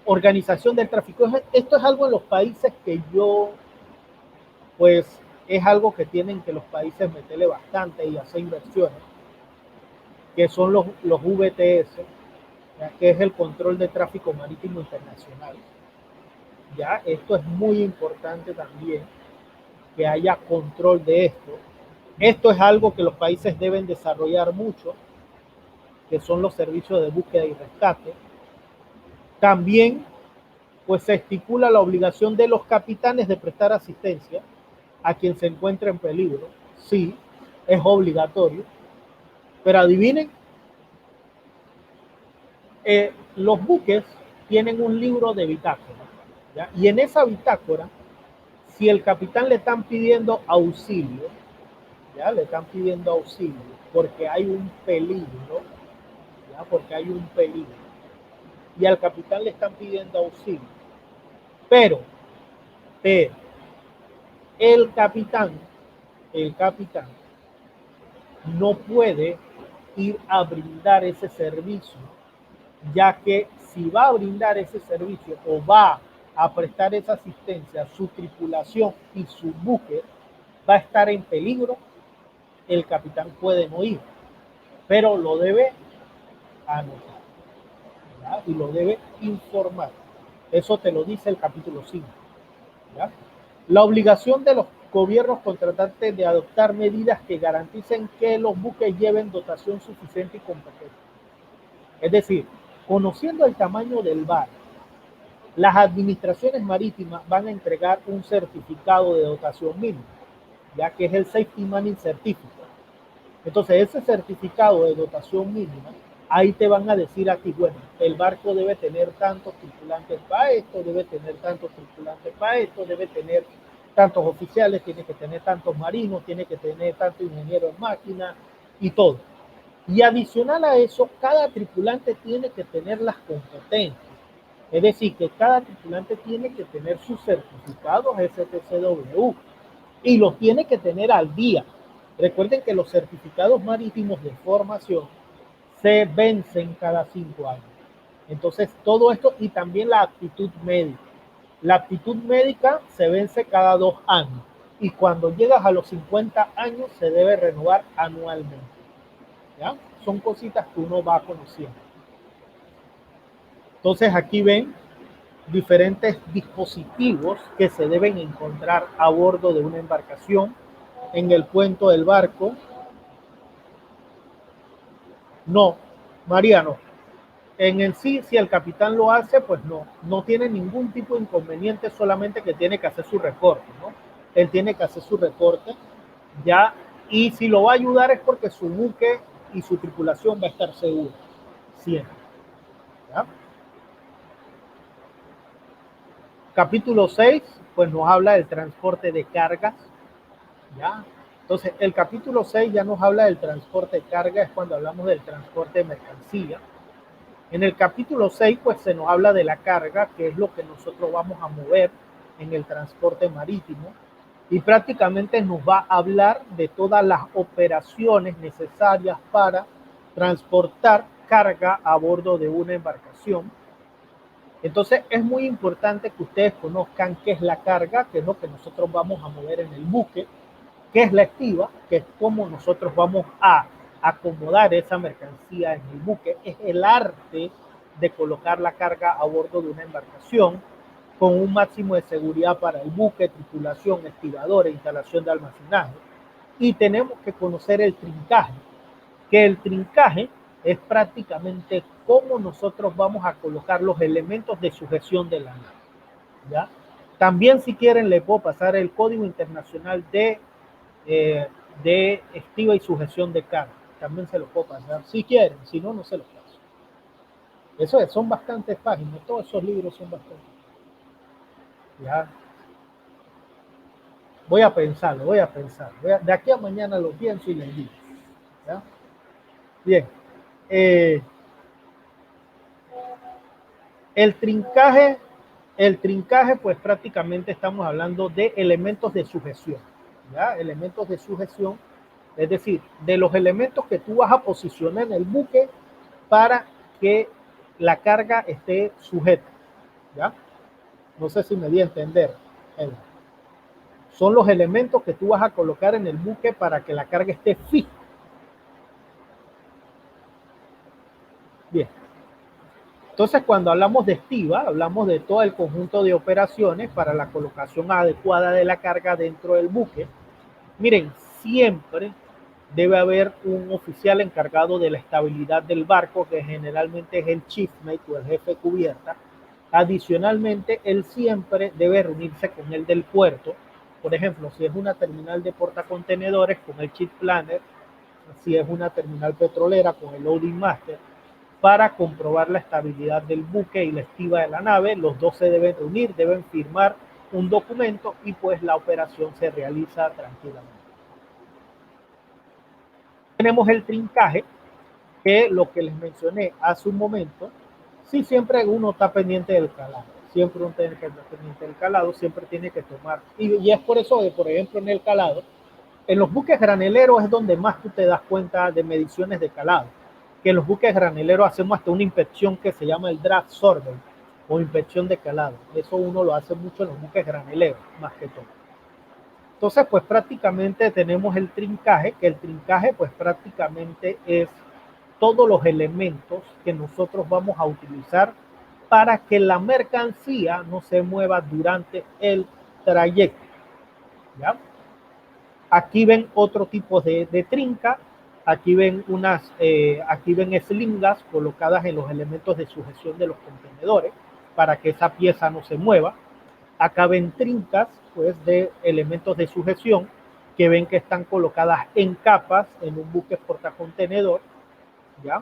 organización del tráfico. Esto es algo en los países que yo pues es algo que tienen que los países meterle bastante y hacer inversiones, que son los VTS, ¿ya? Que es el control de tráfico marítimo internacional. Ya, esto es muy importante también, que haya control de esto. Esto es algo que los países deben desarrollar mucho, que son los servicios de búsqueda y rescate. También, pues se estipula la obligación de los capitanes de prestar asistencia a quien se encuentre en peligro. Sí, es obligatorio. Pero adivinen, los buques tienen un libro de bitácora, ¿ya? Y en esa bitácora, si el capitán le están pidiendo auxilio, ¿ya? Le están pidiendo auxilio porque hay un peligro, ¿ya? Porque hay un peligro. Y al capitán le están pidiendo auxilio. Pero el capitán no puede ir a brindar ese servicio, ya que si va a brindar ese servicio o va a prestar esa asistencia, su tripulación y su buque va a estar en peligro, el capitán puede no ir, pero lo debe anotar, ¿ya? Y lo debe informar. Eso te lo dice el capítulo 5. ¿Ya? La obligación de los gobiernos contratantes de adoptar medidas que garanticen que los buques lleven dotación suficiente y competente. Es decir, conociendo el tamaño del barco, las administraciones marítimas van a entregar un certificado de dotación mínima, ya que es el Safety Money Certificate. Entonces, ese certificado de dotación mínima, ahí te van a decir aquí, bueno, el barco debe tener tantos tripulantes para esto, debe tener tantos tripulantes para esto, debe tener tantos oficiales, tiene que tener tantos marinos, tiene que tener tantos ingenieros en máquina y todo. Y adicional a eso, cada tripulante tiene que tener las competencias. Es decir, que cada tripulante tiene que tener sus certificados STCW y los tiene que tener al día. Recuerden que los certificados marítimos de formación se vencen cada 5 años. Entonces, todo esto y también la aptitud médica. La aptitud médica se vence cada 2 años y cuando llegas a los 50 años se debe renovar anualmente. ¿Ya? Son cositas que uno va conociendo. Entonces, aquí ven diferentes dispositivos que se deben encontrar a bordo de una embarcación, en el puente del barco. No, Mariano, en el sí, si el capitán lo hace, pues no tiene ningún tipo de inconveniente, solamente que tiene que hacer su reporte, ¿no? Él tiene que hacer su reporte, ya, y si lo va a ayudar es porque su buque y su tripulación va a estar segura, siempre, ¿ya? Capítulo 6, pues nos habla del transporte de cargas, ¿ya? Entonces, el capítulo 6 ya nos habla del transporte de carga, es cuando hablamos del transporte de mercancía. En el capítulo 6, pues se nos habla de la carga, que es lo que nosotros vamos a mover en el transporte marítimo, y prácticamente nos va a hablar de todas las operaciones necesarias para transportar carga a bordo de una embarcación. Entonces es muy importante que ustedes conozcan qué es la carga, qué es lo que nosotros vamos a mover en el buque, qué es la estiva, que es cómo nosotros vamos a acomodar esa mercancía en el buque, es el arte de colocar la carga a bordo de una embarcación con un máximo de seguridad para el buque, tripulación, estibadores, instalación de almacenaje. Y tenemos que conocer el trincaje, que el trincaje es prácticamente cómo nosotros vamos a colocar los elementos de sujeción de la nave, ¿ya? También, si quieren, les puedo pasar el Código Internacional de estiva y sujeción de carga. También se lo puedo pasar, si quieren, si no, no se los paso. Eso es, son bastantes páginas, todos esos libros son bastantes. ¿Ya? Voy a pensarlo, de aquí a mañana lo pienso y les digo. ¿Ya? Bien. El trincaje, pues prácticamente estamos hablando de elementos de sujeción, ¿ya? Elementos de sujeción, es decir, de los elementos que tú vas a posicionar en el buque para que la carga esté sujeta, ¿ya? No sé si me di a entender. Son los elementos que tú vas a colocar en el buque para que la carga esté fija. Bien. Entonces, cuando hablamos de estiva, hablamos de todo el conjunto de operaciones para la colocación adecuada de la carga dentro del buque. Miren, siempre debe haber un oficial encargado de la estabilidad del barco, que generalmente es el chief mate o el jefe de cubierta. Adicionalmente, él siempre debe reunirse con el del puerto. Por ejemplo, si es una terminal de portacontenedores, con el chief planner, si es una terminal petrolera, con el loading master, para comprobar la estabilidad del buque y la estiva de la nave. Los dos se deben reunir, deben firmar un documento y pues la operación se realiza tranquilamente. Tenemos el trincaje, que lo que les mencioné hace un momento, sí, siempre uno está pendiente del calado, siempre uno tiene que estar pendiente del calado, siempre tiene que tomar, y es por eso que, por ejemplo, en el calado, en los buques graneleros es donde más tú te das cuenta de mediciones de calado, que en los buques graneleros hacemos hasta una inspección que se llama el draft survey, o inspección de calado, eso uno lo hace mucho en los buques graneleros, más que todo. Entonces, pues prácticamente tenemos el trincaje, que el trincaje pues prácticamente es todos los elementos que nosotros vamos a utilizar para que la mercancía no se mueva durante el trayecto. ¿Ya? Aquí ven otro tipo de trinca, aquí ven aquí ven slingas colocadas en los elementos de sujeción de los contenedores para que esa pieza no se mueva. Acá ven trincas pues de elementos de sujeción que ven que están colocadas en capas en un buque portacontenedor. ¿Ya?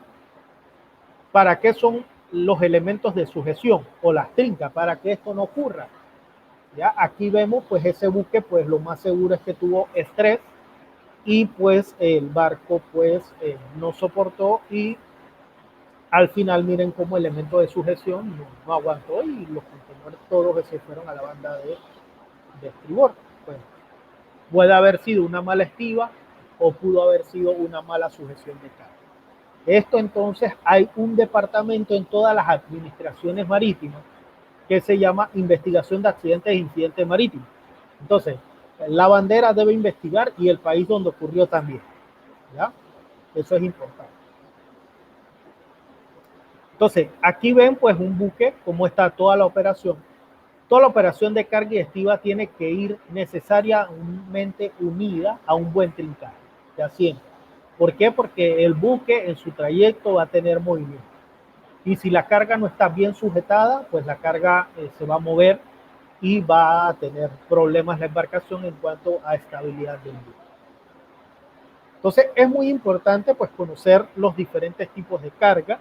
¿Para qué son los elementos de sujeción o las trincas? Para que esto no ocurra. ¿Ya? Aquí vemos pues ese buque, pues lo más seguro es que tuvo estrés y pues el barco pues no soportó y al final miren cómo elemento de sujeción no aguantó y los contenedores todos se fueron a la banda de estribor. Bueno, puede haber sido una mala estiva o pudo haber sido una mala sujeción de carga. Esto entonces hay un departamento en todas las administraciones marítimas que se llama investigación de accidentes e incidentes marítimos. Entonces, la bandera debe investigar y el país donde ocurrió también. ¿Ya? Eso es importante. Entonces, aquí ven pues un buque, cómo está toda la operación. Toda la operación de carga y estiva tiene que ir necesariamente unida a un buen trincaje, ya siempre. ¿Por qué? Porque el buque en su trayecto va a tener movimiento. Y si la carga no está bien sujetada, pues la carga se va a mover y va a tener problemas la embarcación en cuanto a estabilidad del buque. Entonces es muy importante pues conocer los diferentes tipos de carga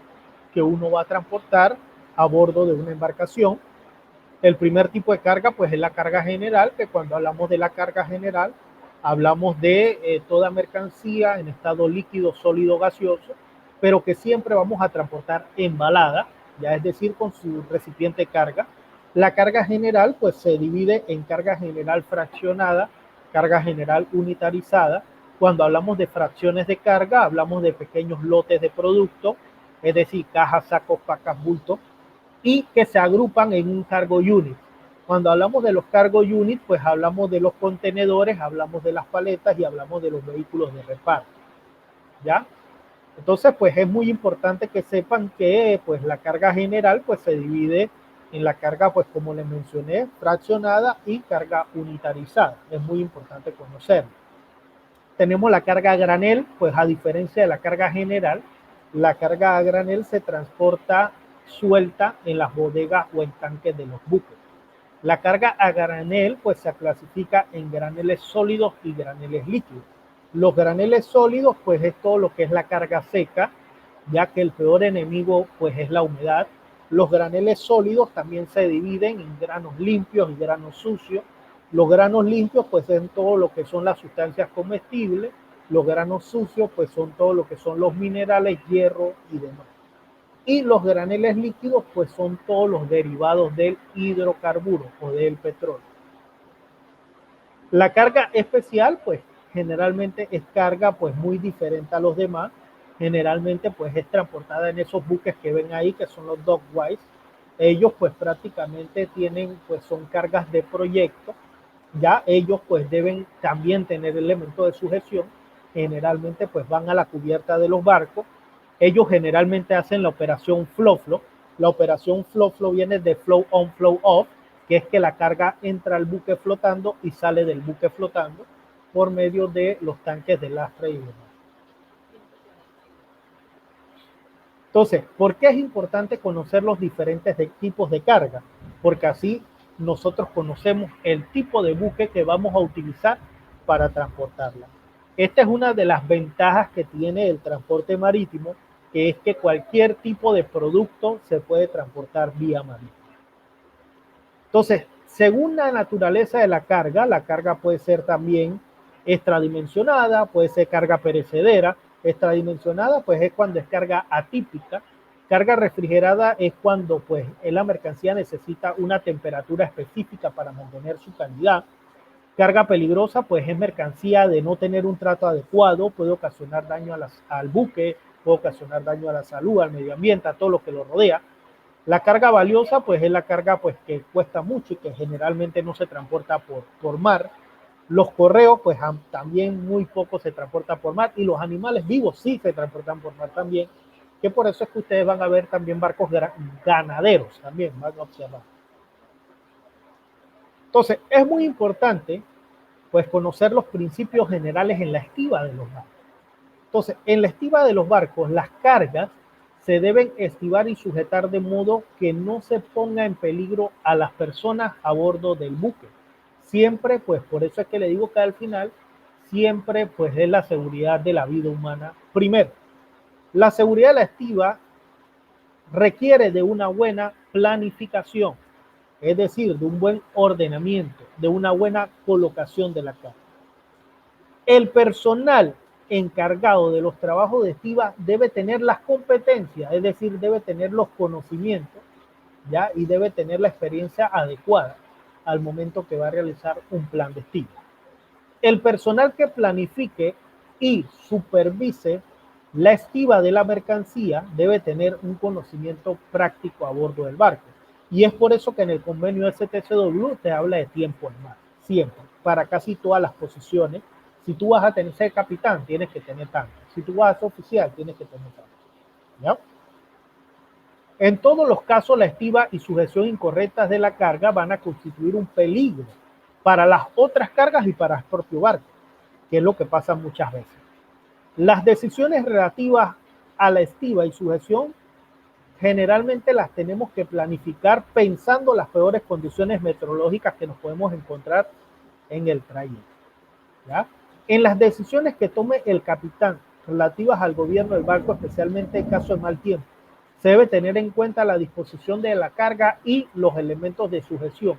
que uno va a transportar a bordo de una embarcación. El primer tipo de carga pues es la carga general, que cuando hablamos de la carga general hablamos de toda mercancía en estado líquido, sólido, gaseoso, pero que siempre vamos a transportar embalada, ya es decir, con su recipiente carga. La carga general pues se divide en carga general fraccionada, carga general unitarizada. Cuando hablamos de fracciones de carga, hablamos de pequeños lotes de producto, es decir, cajas, sacos, pacas, bultos, y que se agrupan en un cargo unit. Cuando hablamos de los cargo unit, pues hablamos de los contenedores, hablamos de las paletas y hablamos de los vehículos de reparto. ¿Ya? Entonces, pues es muy importante que sepan que pues la carga general pues se divide en la carga, pues como les mencioné, fraccionada y carga unitarizada. Es muy importante conocerlo. Tenemos la carga a granel, pues a diferencia de la carga general, la carga a granel se transporta suelta en las bodegas o en tanques de los buques. La carga a granel pues se clasifica en graneles sólidos y graneles líquidos. Los graneles sólidos pues es todo lo que es la carga seca, ya que el peor enemigo pues es la humedad. Los graneles sólidos también se dividen en granos limpios y granos sucios. Los granos limpios pues son todo lo que son las sustancias comestibles. Los granos sucios pues son todo lo que son los minerales, hierro y demás. Y los graneles líquidos pues son todos los derivados del hidrocarburo o del petróleo. La carga especial pues generalmente es carga pues muy diferente a los demás. Generalmente pues es transportada en esos buques que ven ahí, que son los dogwise. Ellos pues prácticamente tienen pues son cargas de proyecto. Ya ellos pues deben también tener elementos de sujeción. Generalmente pues van a la cubierta de los barcos. Ellos generalmente hacen la operación flow-flow. La operación flow-flow viene de flow on, flow off, que es que la carga entra al buque flotando y sale del buque flotando por medio de los tanques de lastre y demás. Entonces, ¿por qué es importante conocer los diferentes tipos de carga? Porque así nosotros conocemos el tipo de buque que vamos a utilizar para transportarla. Esta es una de las ventajas que tiene el transporte marítimo, que es que cualquier tipo de producto se puede transportar vía marítimo. Entonces, según la naturaleza de la carga puede ser también extradimensionada, puede ser carga perecedera. Extradimensionada, pues es cuando es carga atípica. Carga refrigerada es cuando pues la mercancía necesita una temperatura específica para mantener su calidad. Carga peligrosa, pues es mercancía de no tener un trato adecuado, puede ocasionar daño al buque, puede ocasionar daño a la salud, al medio ambiente, a todo lo que lo rodea. La carga valiosa, pues es la carga pues, que cuesta mucho y que generalmente no se transporta por mar. Los correos, pues también muy poco se transporta por mar, y los animales vivos sí se transportan por mar también, que por eso es que ustedes van a ver también barcos ganaderos, también van a observar. Entonces, es muy importante pues conocer los principios generales en la estiba de los barcos. Entonces, en la estiba de los barcos, las cargas se deben estibar y sujetar de modo que no se ponga en peligro a las personas a bordo del buque. Siempre, pues por eso es que le digo que al final, siempre pues es la seguridad de la vida humana. Primero, la seguridad de la estiba requiere de una buena planificación, es decir, de un buen ordenamiento, de una buena colocación de la carga. El personal encargado de los trabajos de estiba debe tener las competencias, es decir, debe tener los conocimientos, ¿ya? Y debe tener la experiencia adecuada al momento que va a realizar un plan de estiba. El personal que planifique y supervise la estiba de la mercancía debe tener un conocimiento práctico a bordo del barco. Y es por eso que en el convenio STCW te habla de tiempo en mar, siempre, para casi todas las posiciones. Si tú vas a ser capitán, tienes que tener tanto. Si tú vas a ser oficial, tienes que tener tanto. ¿Ya? En todos los casos, la estiba y sujeción incorrectas de la carga van a constituir un peligro para las otras cargas y para el propio barco, que es lo que pasa muchas veces. Las decisiones relativas a la estiba y sujeción generalmente las tenemos que planificar pensando las peores condiciones meteorológicas que nos podemos encontrar en el trayecto. ¿Ya? En las decisiones que tome el capitán relativas al gobierno del barco, especialmente en caso de mal tiempo, se debe tener en cuenta la disposición de la carga y los elementos de sujeción,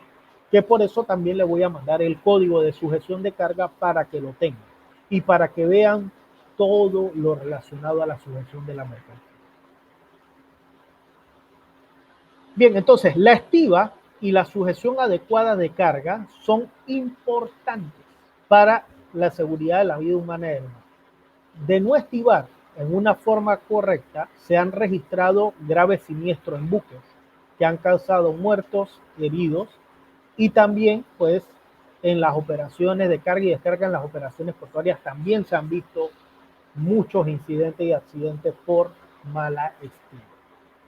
que por eso también le voy a mandar el código de sujeción de carga para que lo tengan y para que vean todo lo relacionado a la sujeción de la mercancía. Bien, entonces la estiba y la sujeción adecuada de carga son importantes para la seguridad de la vida humana del mar. De no estibar en una forma correcta, se han registrado graves siniestros en buques que han causado muertos, heridos, y también pues en las operaciones de carga y descarga, en las operaciones portuarias también se han visto muchos incidentes y accidentes por mala estiva.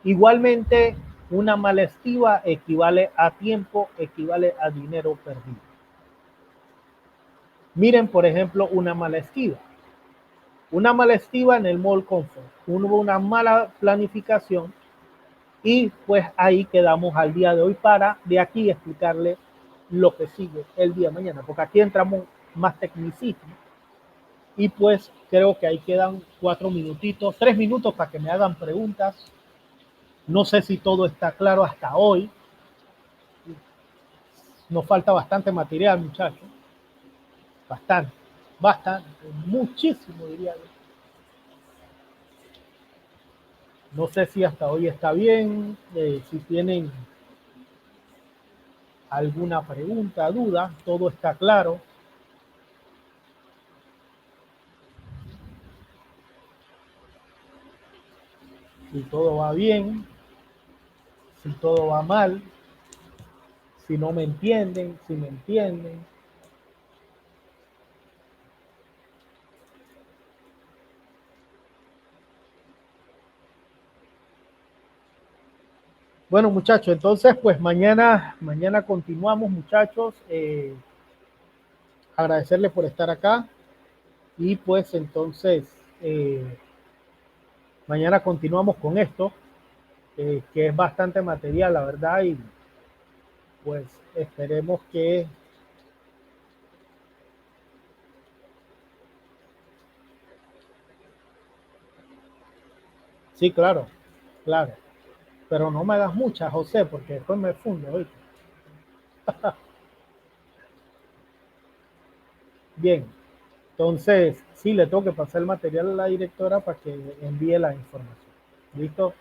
Igualmente, una mala estiva equivale a tiempo, equivale a dinero perdido. Miren, por ejemplo, una mala estiva. Una mala estiva en el Mall Comfort. Hubo una mala planificación y pues ahí quedamos al día de hoy para de aquí explicarle lo que sigue el día de mañana, porque aquí entramos más tecnicismo y pues creo que ahí quedan 4 minutitos, 3 minutos para que me hagan preguntas. No sé si todo está claro hasta hoy. Nos falta bastante material, muchachos. Bastante, bastante, muchísimo diría yo. No sé si hasta hoy está bien, si tienen alguna pregunta, duda, todo está claro. Si todo va bien, si todo va mal, si no me entienden, si me entienden. Bueno, muchachos, entonces pues mañana continuamos, muchachos. Agradecerles por estar acá y pues entonces mañana continuamos con esto, que es bastante material, la verdad, y pues esperemos que Sí, claro, claro. Pero no me hagas muchas, José, porque después me fundo, ¿oíste? Bien, entonces sí le tengo que pasar el material a la directora para que envíe la información. ¿Listo?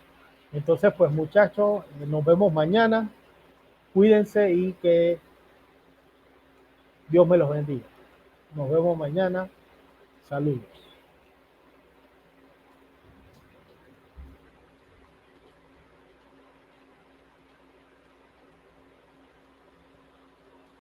Entonces, pues muchachos, nos vemos mañana. Cuídense y que Dios me los bendiga. Nos vemos mañana. Saludos.